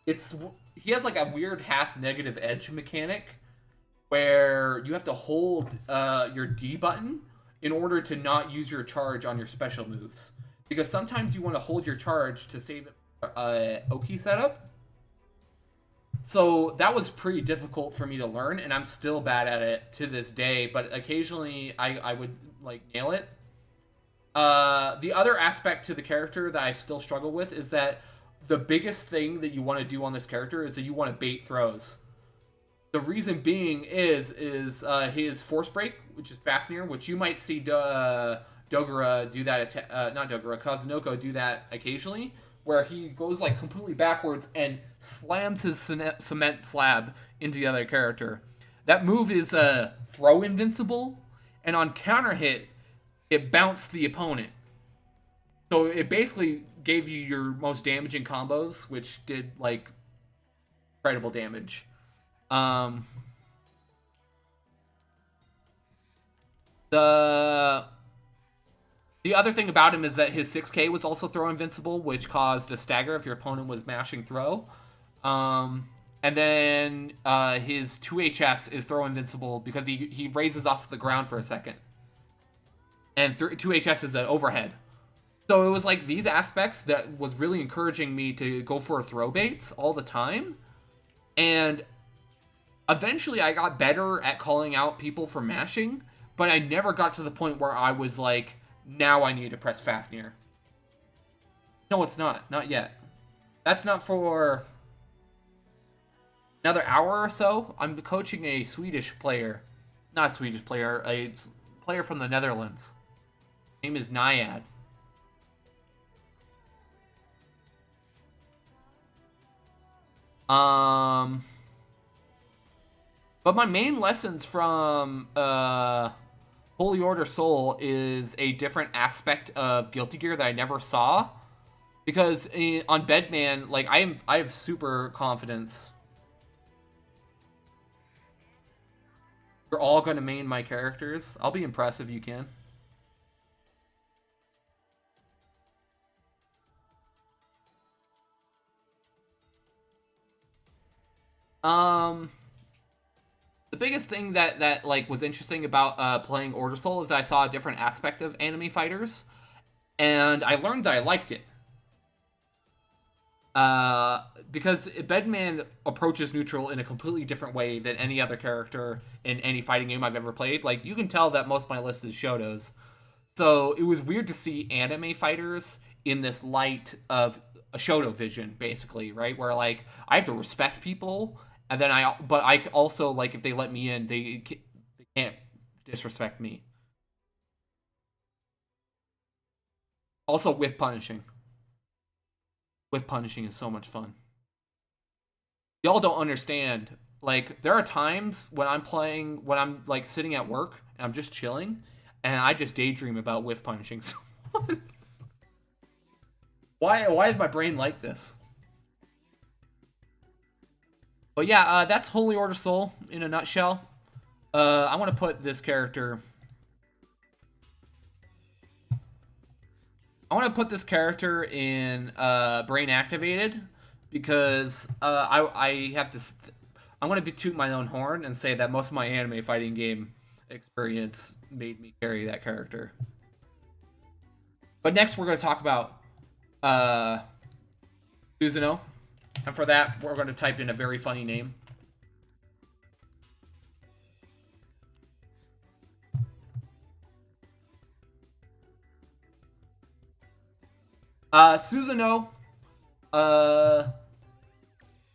it's he has like a weird half negative edge mechanic where you have to hold your D button in order to not use your charge on your special moves. Because sometimes you want to hold your charge to save it for Oki setup. So that was pretty difficult for me to learn, and I'm still bad at it to this day, but occasionally I would like nail it. The other aspect to the character that I still struggle with is that the biggest thing that you want to do on this character is that you want to bait throws. The reason being is his force break, which is Fafnir, which you might see Dogura do that. Not Dogura, Kazunoko do that occasionally, where he goes like completely backwards and slams his cement slab into the other character. That move is throw invincible, and on counter hit, it bounced the opponent. So it basically gave you your most damaging combos, which did like incredible damage. The other thing about him is that his 6K was also throw invincible, which caused a stagger if your opponent was mashing throw. And then his 2HS is throw invincible because he raises off the ground for a second. And 2HS is an overhead. So it was like these aspects that was really encouraging me to go for throw baits all the time. And eventually I got better at calling out people for mashing, but I never got to the point where I was like, now I need to press Fafnir. No, it's not. Not yet. That's not for another hour or so. I'm coaching a Swedish player. Not a Swedish player, a player from the Netherlands. His name is Naiad. But my main lessons from Holy Order Soul is a different aspect of Guilty Gear that I never saw. Because on Bedman, like I have super confidence. You're all gonna main my characters. I'll be impressed if you can. The biggest thing that like was interesting about playing Order Soul is that I saw a different aspect of anime fighters, and I learned that I liked it. Because Bedman approaches neutral in a completely different way than any other character in any fighting game I've ever played. Like, you can tell that most of my list is Shotos. So it was weird to see anime fighters in this light of a Shoto vision, basically, right? Where, like, I have to respect people, and then but I also, like, if they let me in, they can't disrespect me. Also, with punishing. With punishing is so much fun. Y'all don't understand. Like, there are times when when I'm like sitting at work and I'm just chilling, and I just daydream about whiff punishing someone. Why is my brain like this? But yeah, that's Holy Order Soul in a nutshell. I want to put this character. I want to put this character in Brain Activated because I have to. I'm going to toot my own horn and say that most of my anime fighting game experience made me carry that character. But next, we're going to talk about Susanoo. And for that, we're going to type in a very funny name. Susanoo.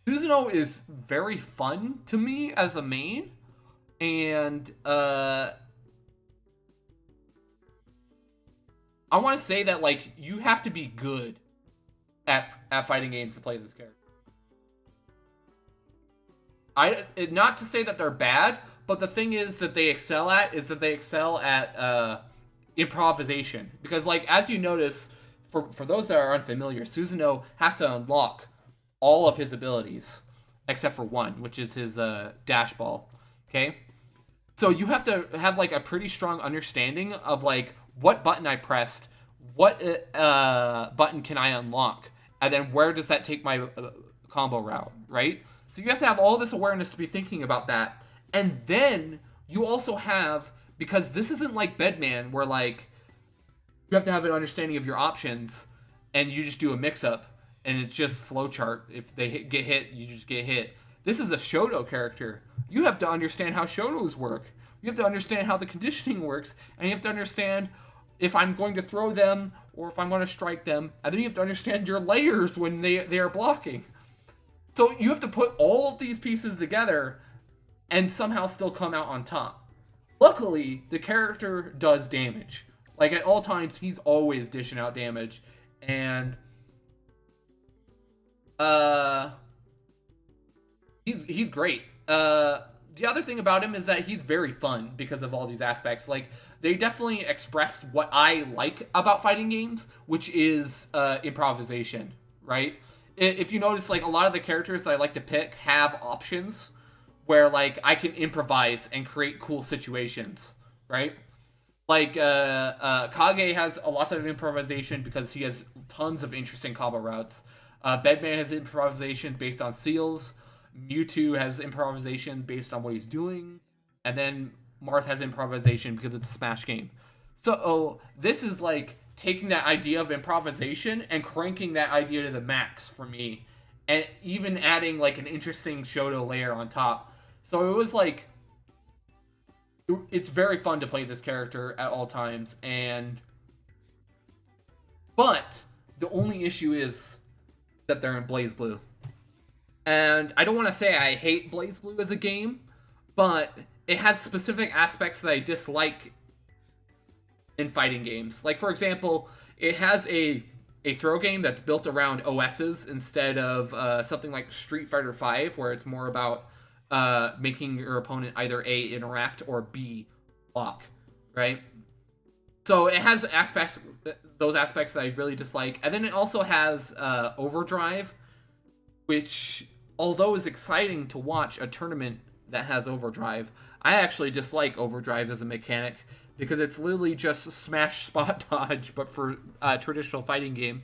Susanoo is very fun to me as a main. And, I want to say that, like, you have to be good at fighting games to play this character. Not to say that they're bad, but the thing is that they excel at improvisation. Because, like, as you notice, for those that are unfamiliar, Susanoo has to unlock all of his abilities except for one, which is his dash ball. Okay, so you have to have like a pretty strong understanding of like what button I pressed, what button can I unlock, and then where does that take my combo route, right? So you have to have all this awareness to be thinking about that. And then you also have, because this isn't like Bedman where like you have to have an understanding of your options and you just do a mix up and it's just flowchart. If they get hit, you just get hit. This is a Shoto character. You have to understand how Shotos work. You have to understand how the conditioning works, and you have to understand if I'm going to throw them or if I'm going to strike them, and then you have to understand your layers when they are blocking. So you have to put all of these pieces together and somehow still come out on top. Luckily, the character does damage. Like at all times, he's always dishing out damage, and he's great. The other thing about him is that he's very fun because of all these aspects. Like they definitely express what I like about fighting games, which is improvisation, right? If you notice, like a lot of the characters that I like to pick have options where like I can improvise and create cool situations, right? Like Kage has a lot of improvisation because he has tons of interesting combo routes. Bedman has improvisation based on seals. Mewtwo has improvisation based on what he's doing. And then Marth has improvisation because it's a Smash game. So this is like taking that idea of improvisation and cranking that idea to the max for me. And even adding like an interesting Shoto layer on top. So it was like, it's very fun to play this character at all times. But the only issue is that they're in BlazBlue. And I don't want to say I hate BlazBlue as a game, but it has specific aspects that I dislike in fighting games. Like, for example, it has a throw game that's built around OSs instead of something like Street Fighter V, where it's more about making your opponent either A, interact, or B, block, right? So it has those aspects that I really dislike. And then it also has Overdrive, which, although is exciting to watch a tournament that has Overdrive, I actually dislike Overdrive as a mechanic because it's literally just smash spot dodge, but for a traditional fighting game.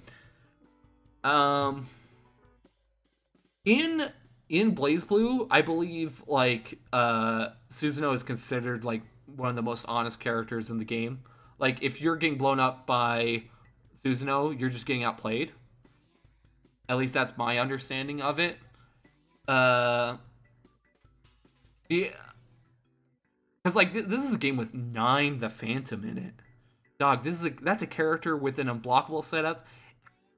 In BlazBlue, I believe like Susanoo is considered like one of the most honest characters in the game. Like if you're getting blown up by Susanoo, you're just getting outplayed. At least that's my understanding of it. Because like this is a game with 9 the Phantom in it. Dog, that's a character with an unblockable setup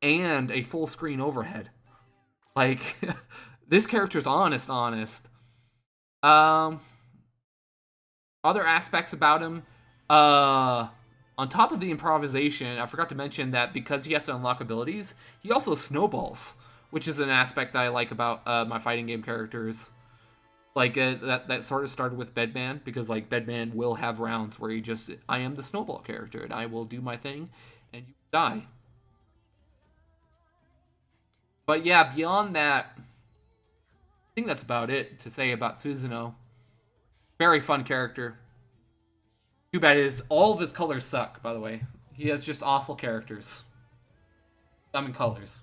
and a full screen overhead. Like this character's honest. Other aspects about him, on top of the improvisation, I forgot to mention that because he has to unlock abilities, he also snowballs, which is an aspect I like about my fighting game characters. Like that sort of started with Bedman, because like Bedman will have rounds where I am the snowball character and I will do my thing and you die. But yeah, beyond that, I think that's about it to say about Susanoo. Very fun character. Too bad all of his colors suck, by the way. He has just awful characters. I mean, colors.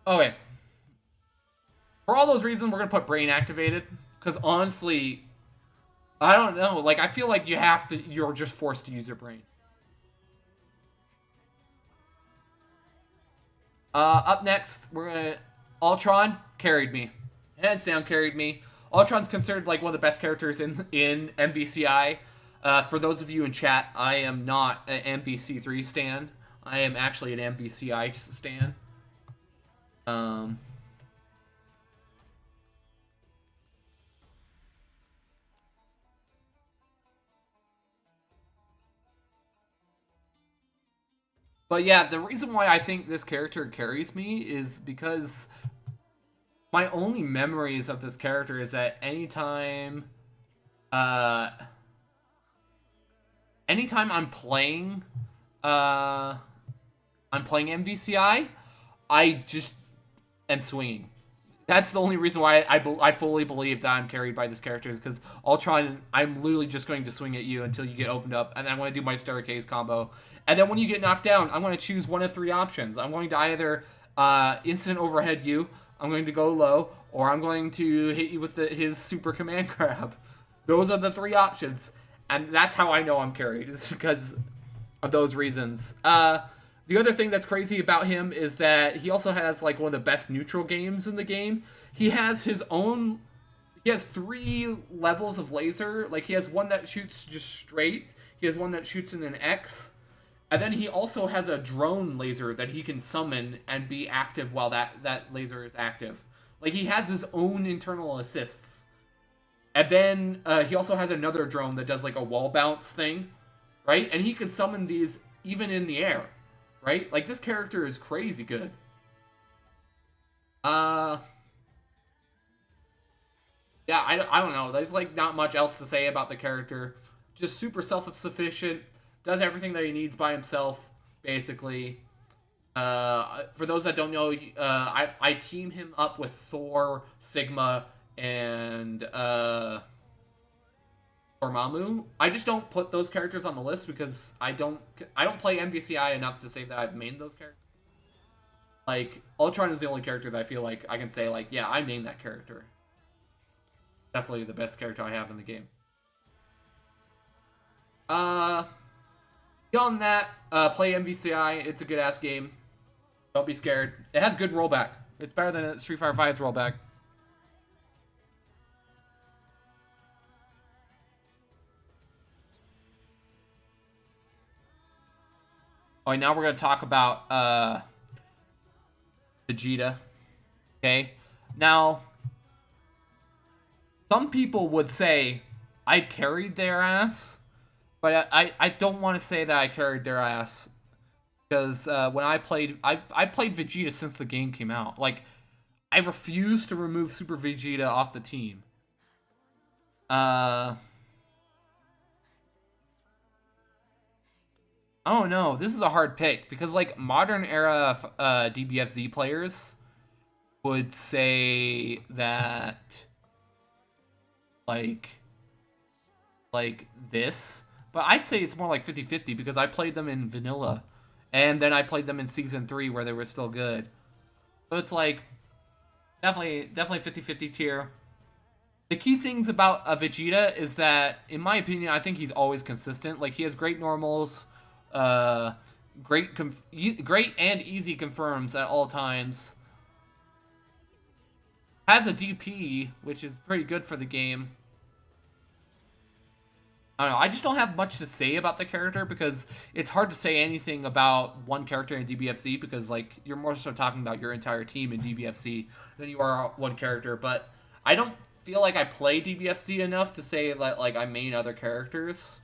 Okay. For all those reasons, we're going to put brain activated. Because honestly, I don't know. Like, I feel like you're just forced to use your brain. Up next, we're gonna... Ultron carried me. Hands down carried me. Ultron's considered like one of the best characters in MVCI. For those of you in chat, I am not an MVC3 stan. I am actually an MVCI stan. But yeah, the reason why I think this character carries me is because my only memories of this character is that anytime Uh, anytime uh, I'm playing MVCI, I just am swinging. That's the only reason why I fully believe that I'm carried by this character is because Ultron, I'm literally just going to swing at you until you get opened up, and then I'm going to do my staircase combo. And then when you get knocked down, I'm going to choose one of three options. I'm going to either instant overhead you, I'm going to go low, or I'm going to hit you with his super command grab. Those are the three options, and that's how I know I'm carried. Is because of those reasons. The other thing that's crazy about him is that he also has like one of the best neutral games in the game. He has his own. He has 3 levels of laser. Like he has one that shoots just straight. He has one that shoots in an X, and then he also has a drone laser that he can summon and be active while that laser is active. Like he has his own internal assists. And then he also has another drone that does like a wall bounce thing, right? And he can summon these even in the air, right? Like this character is crazy good. Uh, yeah, I don't know. There's like not much else to say about the character. Just super self-sufficient, does everything that he needs by himself, basically. For those that don't know, I team him up with Thor, Sigma, and Dormammu. I just don't put those characters on the list because I don't play MVCI enough to say that I've mained those characters. Like Ultron is the only character that I feel like I can say like, yeah, I mained that character. Definitely the best character I have in the game. Uh, Beyond that, play MVCI. It's a good ass game. Don't be scared. It has good rollback. It's better than Street Fighter V's rollback. All right, now we're gonna talk about Vegeta. Okay, now some people would say I carried their ass, but I don't want to say that I carried their ass because when I played Vegeta since the game came out. Like I refuse to remove Super Vegeta off the team. Uh, I don't know. This is a hard pick because like modern era DBFZ players would say that like this, but I'd say it's more like 50-50 because I played them in vanilla and then I played them in season 3 where they were still good. So it's like definitely 50-50 tier. The key things about a Vegeta is that, in my opinion, I think he's always consistent. Like he has great normals, uh, great and easy confirms at all times. Has a DP, which is pretty good for the game. I don't know. I just don't have much to say about the character because it's hard to say anything about one character in DBFZ because like you're more so talking about your entire team in DBFZ than you are one character. But I don't feel like I play DBFZ enough to say that like I main other characters.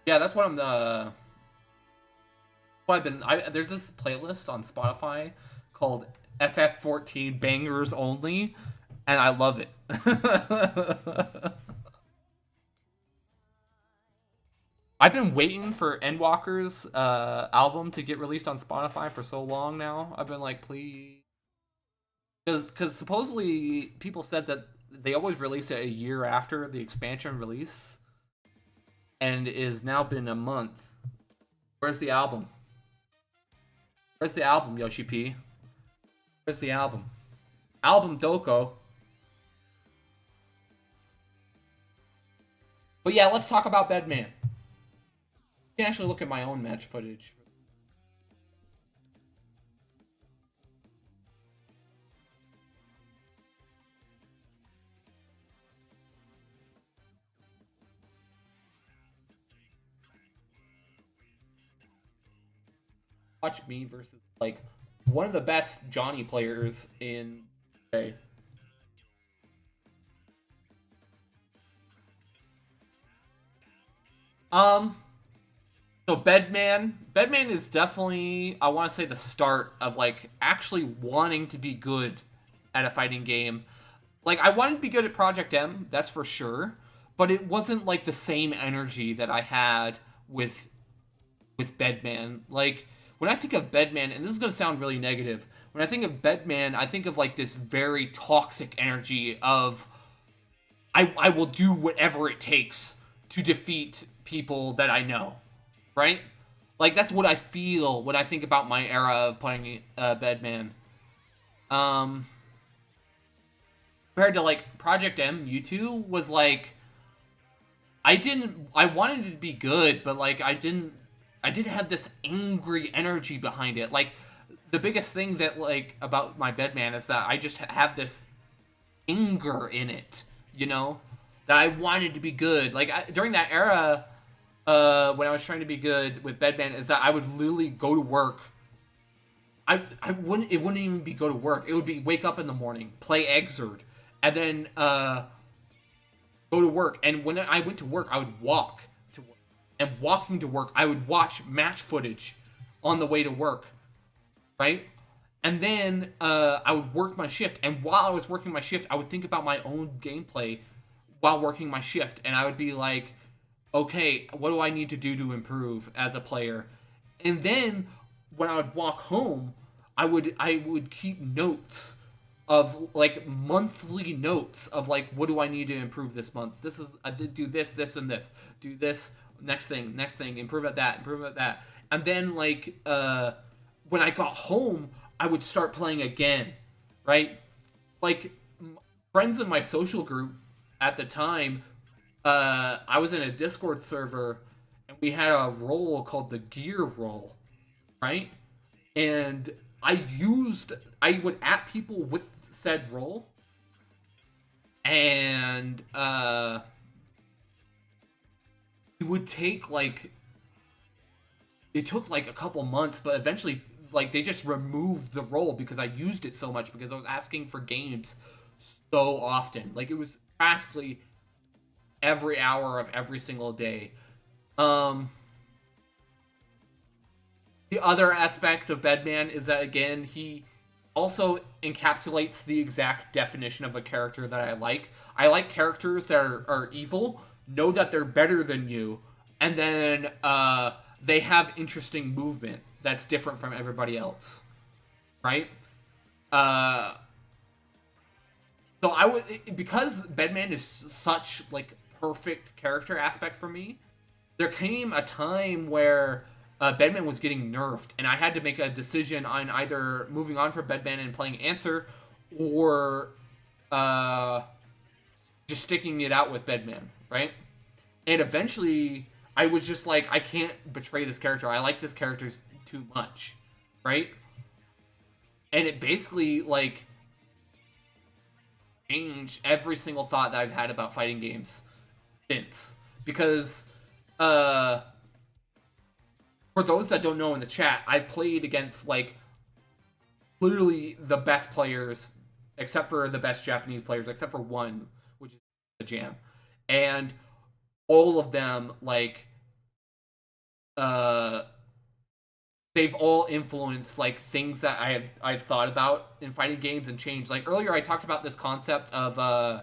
Yeah, that's what I'm what I've been. There's this playlist on Spotify called FF14 Bangers Only, and I love it. I've been waiting for Endwalker's album to get released on Spotify for so long now. I've been like, please, because supposedly people said that they always release it a year after the expansion release, and it has now been a month. Where's the album? Where's the album, Yoshi P? Where's the album? Album Doko. But yeah, let's talk about Bedman. You can actually look at my own match footage. Watch me versus like one of the best Johnny players in a. Um So Bedman is definitely, I want to say, the start of like actually wanting to be good at a fighting game. Like I wanted to be good at Project M, that's for sure, but it wasn't like the same energy that I had with Bedman. Like when I think of Bedman, and this is gonna sound really negative, when I think of Bedman, I think of like this very toxic energy of I will do whatever it takes to defeat people that I know, right? Like that's what I feel when I think about my era of playing Bedman. Um, Compared to like Project M, U2 was like I wanted it to be good, but like I didn't have this angry energy behind it. Like the biggest thing that like about my Bedman is that I just have this anger in it, you know, that I wanted to be good. Like during that era, when I was trying to be good with Bedman, is that I would literally go to work. I wouldn't it wouldn't even be go to work. It would be wake up in the morning, play Exerd, and then go to work. And when I went to work, I would walk to work. And walking to work, I would watch match footage on the way to work, right? And then I would work my shift. And while I was working my shift, I would think about my own gameplay while working my shift. And I would be like, okay, what do I need to do to improve as a player? And then when I would walk home, I would keep notes of like monthly notes of like what do I need to improve this month? This is I did do this and this. Do this next thing, improve at that, improve at that. And then like when I got home, I would start playing again, right? Like friends in my social group at the time, I was in a Discord server and we had a role called the gear role, right? And I would at people with said role, and it would take like it took like a couple months, but eventually like they just removed the role because I used it so much because I was asking for games so often. Like it was practically every hour of every single day. Um the other aspect of Bedman is that again he also encapsulates the exact definition of a character that I like. I like characters that are evil, know that they're better than you, and then they have interesting movement that's different from everybody else, right? Uh, so I would because Bedman is such like perfect character aspect for me. There came a time where Bedman was getting nerfed, and I had to make a decision on either moving on from Bedman and playing Answer, or just sticking it out with Bedman, right? And eventually, I was just like, I can't betray this character. I like this character too much, right? And it basically like changed every single thought that I've had about fighting games since, because for those that don't know in the chat, I've played against like literally the best players, except for the best Japanese players, except for one, which is the Jam, and all of them like uh they've all influenced like things that I've thought about in fighting games and changed. Like earlier, I talked about this concept of I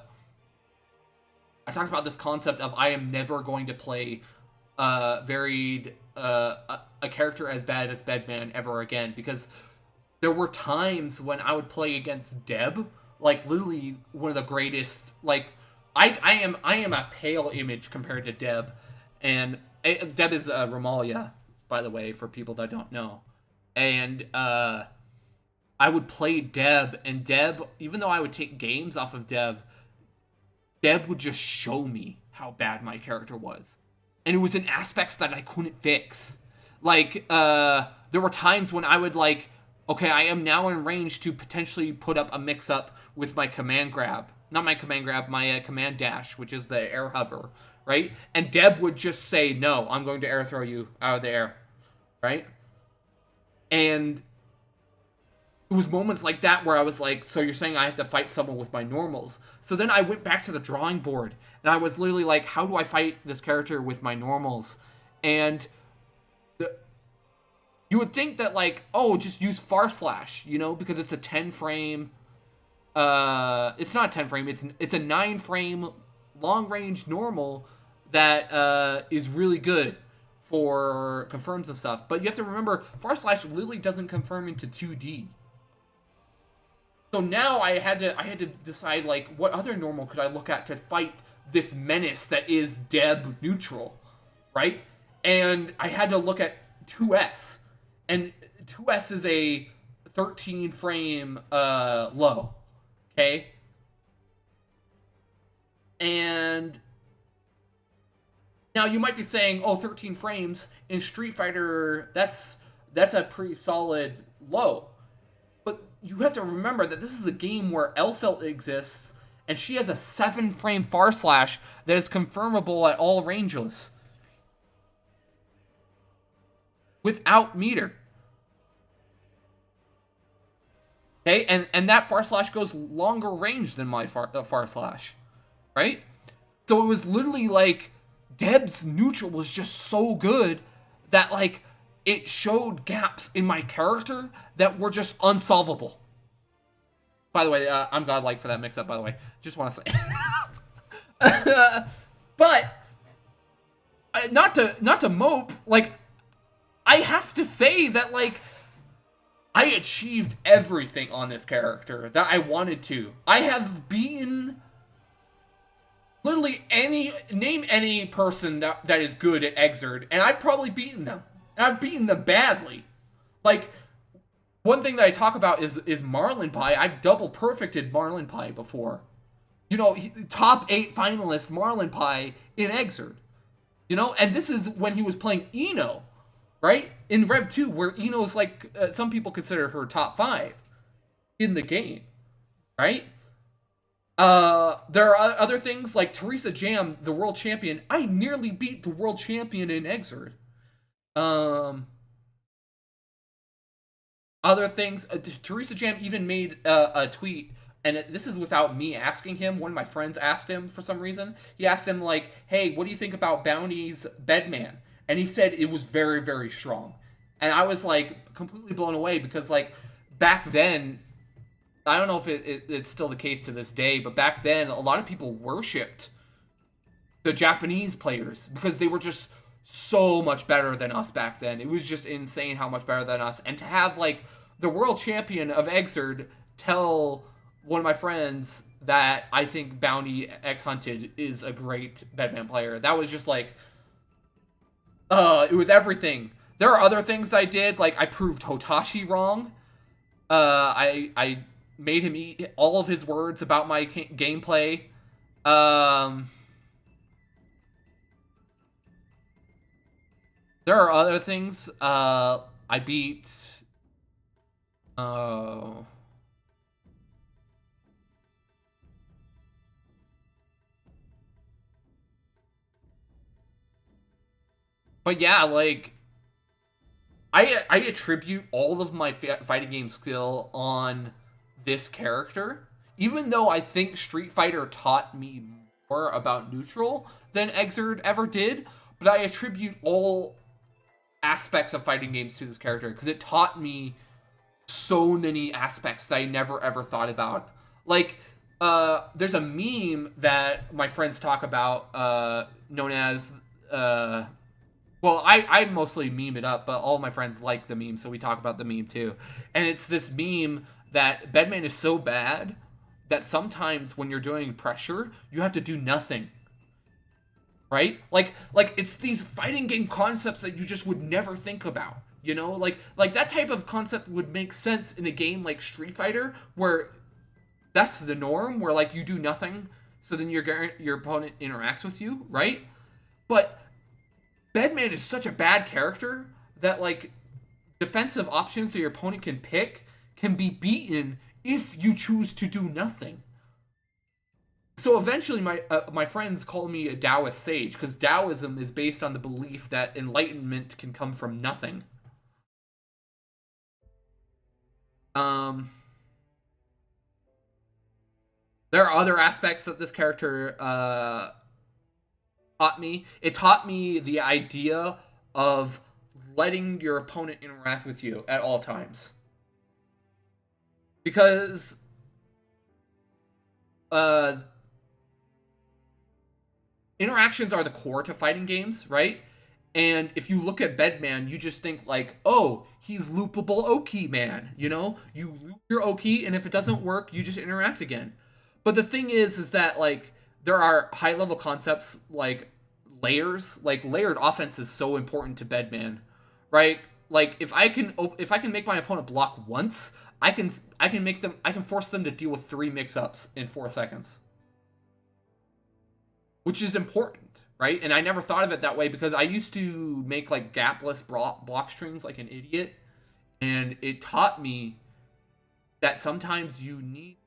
am never going to play a character as bad as Bedman ever again, because there were times when I would play against Deb, like literally one of the greatest. Like I am a pale image compared to Deb, and Deb is Ramalia, by the way, for people that don't know. And I would play Deb, and Deb, even though I would take games off of Deb, Deb would just show me how bad my character was. And it was in aspects that I couldn't fix. Like, there were times when I would like, okay, I am now in range to potentially put up a mix-up with my command grab. Not my command grab, my command dash, which is the air hover, right? And Deb would just say, no, I'm going to air throw you out of the air, right? And it was moments like that where I was like, so you're saying I have to fight someone with my normals. So then I went back to the drawing board, and I was literally like, how do I fight this character with my normals? And You would think that like, oh, just use Far Slash, because it's a 10 frame. It's not a 10 frame. It's a 9 frame long range normal that is really good for confirms and stuff. But you have to remember, Far Slash literally doesn't confirm into 2D. So now I had to decide like what other normal could I look at to fight this menace that is Deb neutral, right? And I had to look at 2S, and 2S is a 13 frame low, okay? And now you might be saying, oh, 13 frames in Street Fighter, that's a pretty solid low. But you have to remember that this is a game where Elphelt exists, and she has a 7 frame Far Slash that is confirmable at all ranges. Without meter. Okay, and that Far Slash goes longer range than my Far Slash. Right? So it was literally like, Deb's neutral was just so good that like, it showed gaps in my character that were just unsolvable. By the way, I'm godlike for that mix-up, by the way. Just want to say. But, not to mope, like, I have to say that, like, I achieved everything on this character that I wanted to. I have beaten literally name any person that is good at Exerd, and I've probably beaten them. And I've beaten them badly. Like, one thing that I talk about is Marlinpie. I've double perfected Marlinpie before. Top 8 finalist Marlinpie in Exerd. And this is when he was playing Ino, right? In Rev 2, where Ino's like, some people consider her top 5 in the game, right? There are other things like Teresa Jam, the world champion. I nearly beat the world champion in Exerd. Other things, Teresa Jam even made a tweet, and this is without me asking him. One of my friends asked him for some reason. He asked him like, hey, what do you think about Bounty's Bedman? And he said it was very, very strong. And I was like completely blown away because like back then, I don't know if it's still the case to this day, but back then a lot of people worshipped the Japanese players because they were just so much better than us back then. It was just insane how much better than us. And to have like the world champion of Exerd tell one of my friends that I think Bounty X Hunted is a great Bedman player, that was just like, it was everything. There are other things that I did, like I proved Hotashi wrong. I made him eat all of his words about my gameplay. There are other things. I beat. Oh. But yeah, like, I attribute all of my fighting game skill on this character, even though I think Street Fighter taught me more about neutral than Exerd ever did. But I attribute all aspects of fighting games to this character because it taught me so many aspects that I never ever thought about. Like, there's a meme that my friends talk about, known as, well, I mostly meme it up, but all of my friends like the meme, so we talk about the meme too. And it's this meme that Bedman is so bad that sometimes when you're doing pressure, you have to do nothing. Right? Like it's these fighting game concepts that you just would never think about. Like that type of concept would make sense in a game like Street Fighter, where that's the norm, where like you do nothing, so then your opponent interacts with you, right? But Bedman is such a bad character that like defensive options that your opponent can pick can be beaten if you choose to do nothing. So eventually my friends call me a Taoist sage, because Taoism is based on the belief that enlightenment can come from nothing. There are other aspects that this character taught me. It taught me the idea of letting your opponent interact with you at all times. Because interactions are the core to fighting games, right? And if you look at Bedman, you just think like, oh, he's loopable Oki man. You know, you loop your Oki, and if it doesn't work, you just interact again. But the thing is that like there are high level concepts like layers. Like layered offense is so important to Bedman, right? Like if I can make my opponent block once, I can force them to deal with 3 mix-ups in 4 seconds, which is important, right? And I never thought of it that way because I used to make like gapless block strings like an idiot, and it taught me that sometimes you need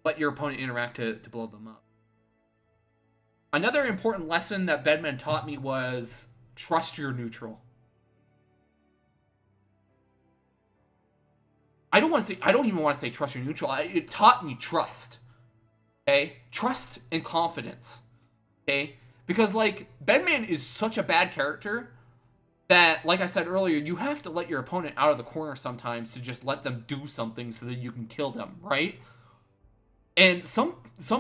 to let your opponent interact to blow them up. Another important lesson that Bedman taught me was trust your neutral. I don't even want to say trust your neutral. It taught me trust. Okay? Trust and confidence. Okay? Because, like, Bedman is such a bad character that, like I said earlier, you have to let your opponent out of the corner sometimes to just let them do something so that you can kill them, right? And some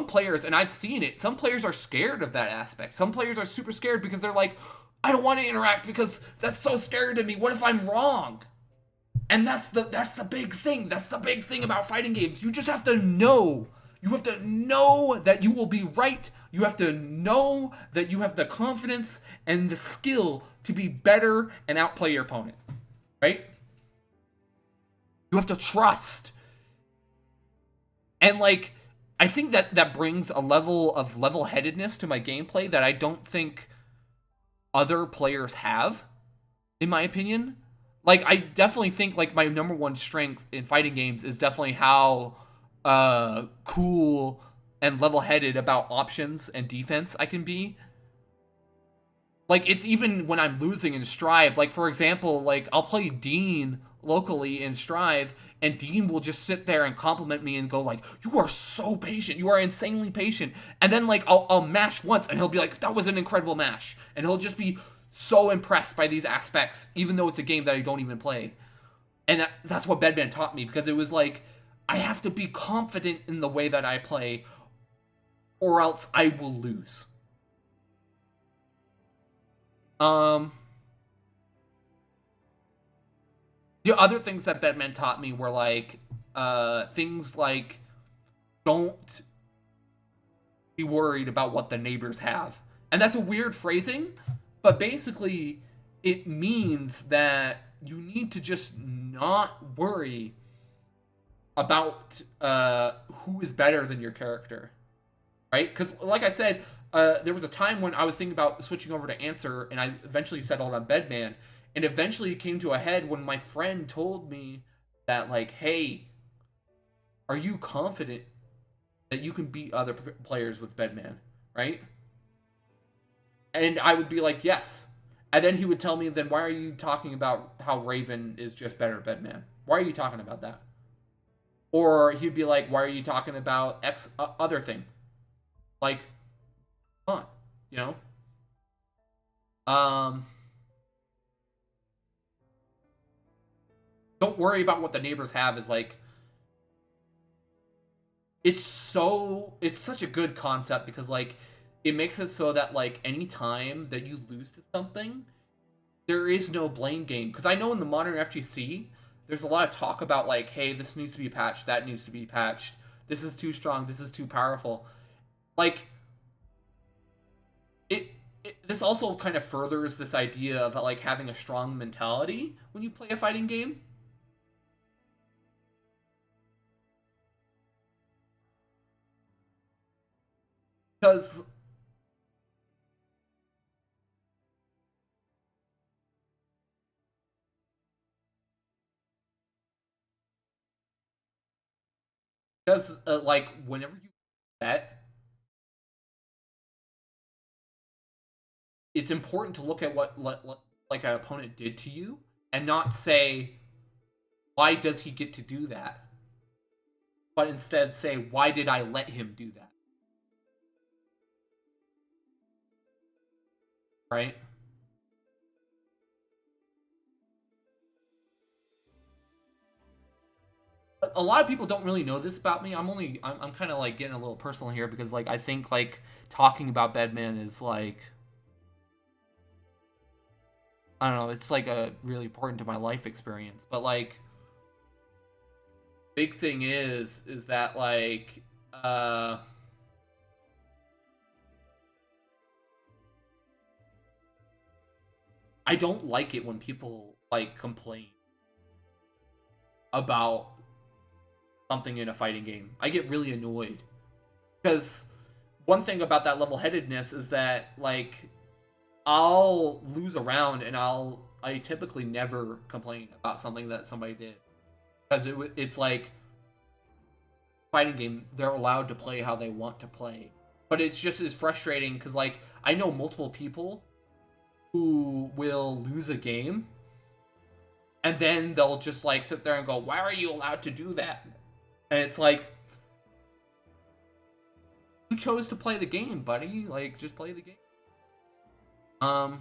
players, and I've seen it, some players are scared of that aspect. Some players are super scared because they're like, I don't want to interact because that's so scary to me. What if I'm wrong? And that's the big thing. That's the big thing about fighting games. You just have to know. You have to know that you will be right. You have to know that you have the confidence and the skill to be better and outplay your opponent. Right? You have to trust. And like, I think that brings a level of level-headedness to my gameplay that I don't think other players have, in my opinion. Like, I definitely think, like, my number one strength in fighting games is definitely how cool and level-headed about options and defense I can be. Like, it's even when I'm losing in Strive. Like, for example, like, I'll play Dean locally in Strive, and Dean will just sit there and compliment me and go, like, you are so patient. You are insanely patient. And then, like, I'll mash once, and he'll be like, that was an incredible mash. And he'll just be so impressed by these aspects, even though it's a game that I don't even play. And that's what Bedman taught me, because it was like, I have to be confident in the way that I play, or else I will lose. The other things that Bedman taught me were like, things like, don't be worried about what the neighbors have. And that's a weird phrasing, but basically it means that you need to just not worry about who is better than your character, right? Because like I said, there was a time when I was thinking about switching over to Answer, and I eventually settled on Bedman, and eventually it came to a head when my friend told me that, like, hey, are you confident that you can beat other players with Bedman, right? And I would be like, yes. And then he would tell me, then why are you talking about how Raven is just better at Bedman? Why are you talking about that? Or he'd be like, why are you talking about X other thing? Like, come on, you know? Don't worry about what the neighbors have is like, it's such a good concept because, like, it makes it so that, like, any time that you lose to something, there is no blame game. Because I know in the modern FGC, there's a lot of talk about, like, hey, this needs to be patched, that needs to be patched, this is too strong, this is too powerful. Like, this also kind of furthers this idea of, like, having a strong mentality when you play a fighting game. Because like, whenever you bet, it's important to look at what like an opponent did to you and not say, why does he get to do that? But instead say, why did I let him do that? Right? a lot of people don't really know this about me. I'm kind of like getting a little personal here because like I think like talking about Bedman is like I don't know, it's like a really important to my life experience. But like big thing is that like I don't like it when people like complain about something in a fighting game. I get really annoyed because one thing about that level-headedness is that like I'll lose a round and I typically never complain about something that somebody did because it's like fighting game, they're allowed to play how they want to play, but it's just as frustrating because like I know multiple people who will lose a game and then they'll just like sit there and go, why are you allowed to do that? And it's like, you chose to play the game, buddy. Like, just play the game. But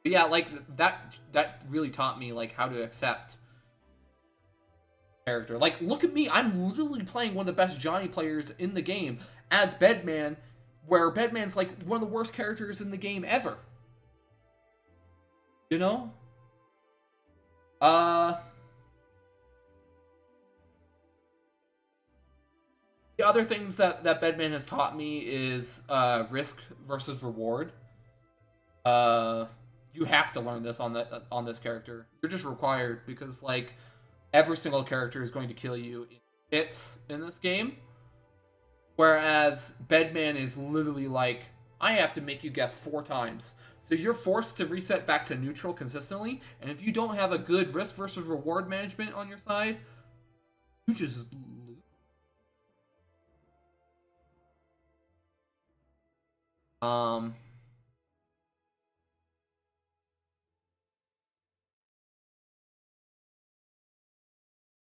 yeah, like that really taught me like how to accept character. Like, look at me. I'm literally playing one of the best Johnny players in the game as Bedman, where Bedman's like one of the worst characters in the game ever. You know? The other things that Bedman has taught me is risk versus reward. You have to learn this on this character. You're just required because like every single character is going to kill you in hits in this game. Whereas Bedman is literally like, I have to make you guess 4 times. So you're forced to reset back to neutral consistently, and if you don't have a good risk versus reward management on your side, you just lose. I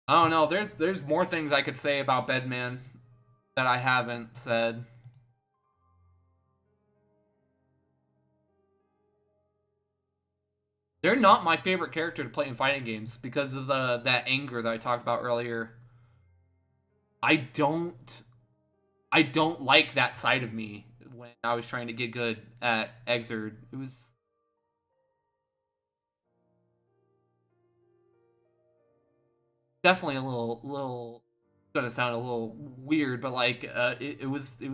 don't know. There's more things I could say about Bedman that I haven't said. They're not my favorite character to play in fighting games because of that anger that I talked about earlier. I don't like that side of me when I was trying to get good at Exerd. It was definitely a little gonna sound a little weird, but like it was a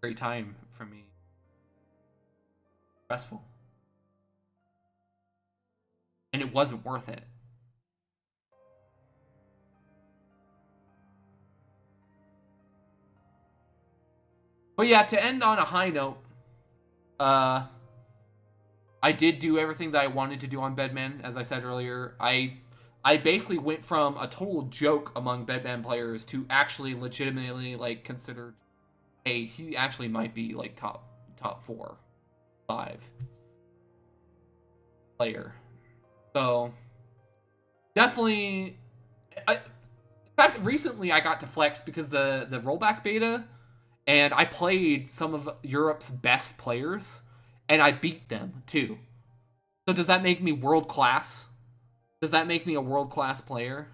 great time for me. Stressful. And it wasn't worth it. But yeah, to end on a high note, uh I did do everything that I wanted to do on Bedman, as I said earlier. I basically went from a total joke among Bedman players to actually legitimately like considered, hey, he actually might be like top 4, 5 player. So definitely, in fact, recently I got to flex because the rollback beta, and I played some of Europe's best players, and I beat them too. So does that make me world class? Does that make me a world class player?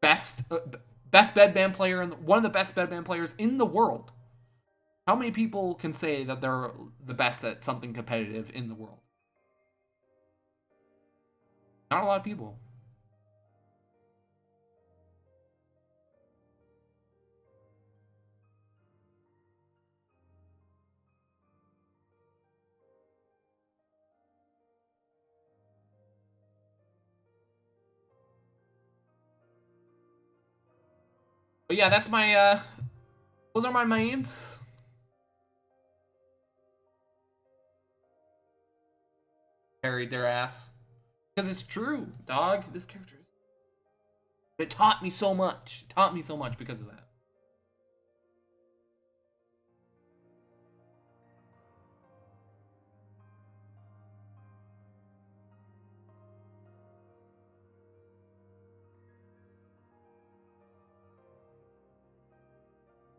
Best best bedman player and one of the best bedman players in the world. How many people can say that they're the best at something competitive in the world? Not a lot of people. But yeah, that's my those are my mains. Carried their ass. Because it's true, dog. This character is. It taught me so much. It taught me so much because of that.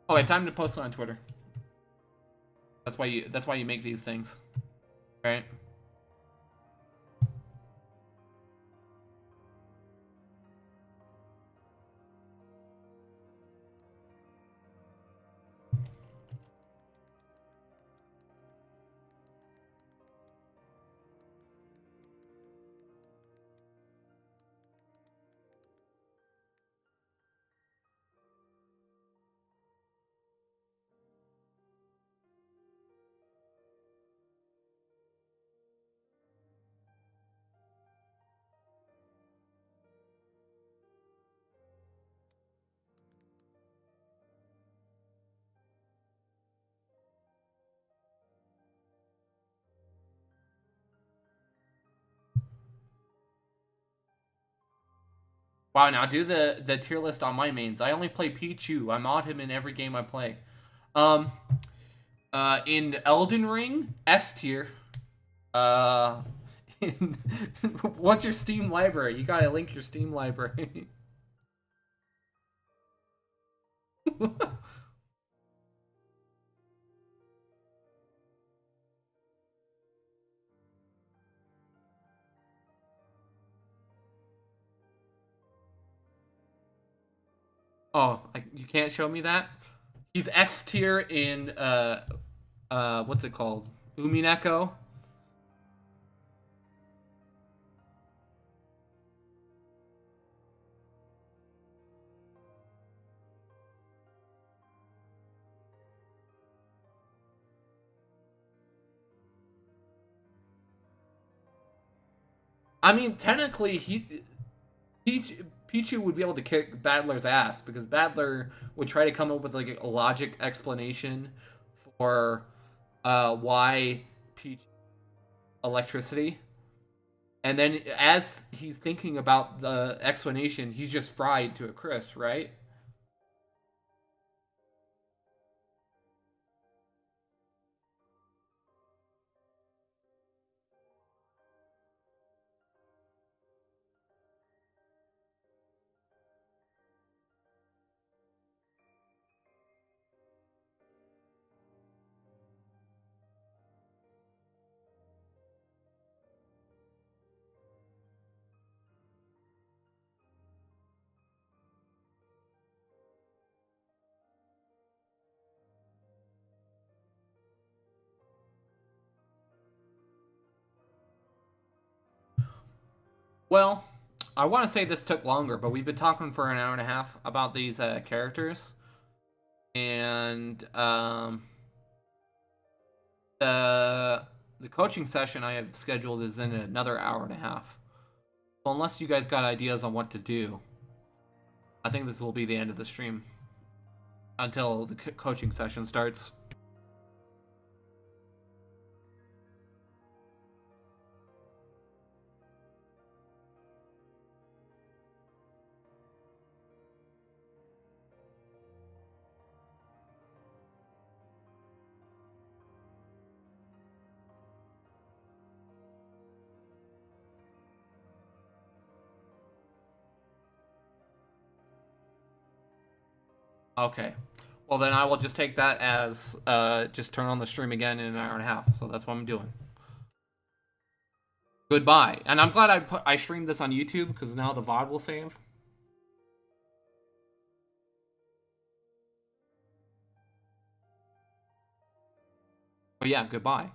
Oh, wait, time to post it on Twitter. That's why you make these things. Right? Wow, now do the tier list on my mains. I only play Pichu. I mod him in every game I play. Um, in Elden Ring, S tier. Uh, what's your Steam library? You gotta link your Steam library. Oh, you can't show me that? He's S tier in what's it called? Umineko. I mean, technically, Pichu would be able to kick Battler's ass because Battler would try to come up with like a logic explanation for why Peach electricity, and then as he's thinking about the explanation, he's just fried to a crisp, right? Well, I want to say this took longer, but we've been talking for an hour and a half about these characters, and the coaching session I have scheduled is in another hour and a half. So unless you guys got ideas on what to do, I think this will be the end of the stream until the coaching session starts. Okay. Well, then I will just take that as just turn on the stream again in an hour and a half. So that's what I'm doing. Goodbye. And I'm glad I streamed this on YouTube because now the VOD will save. But yeah, goodbye.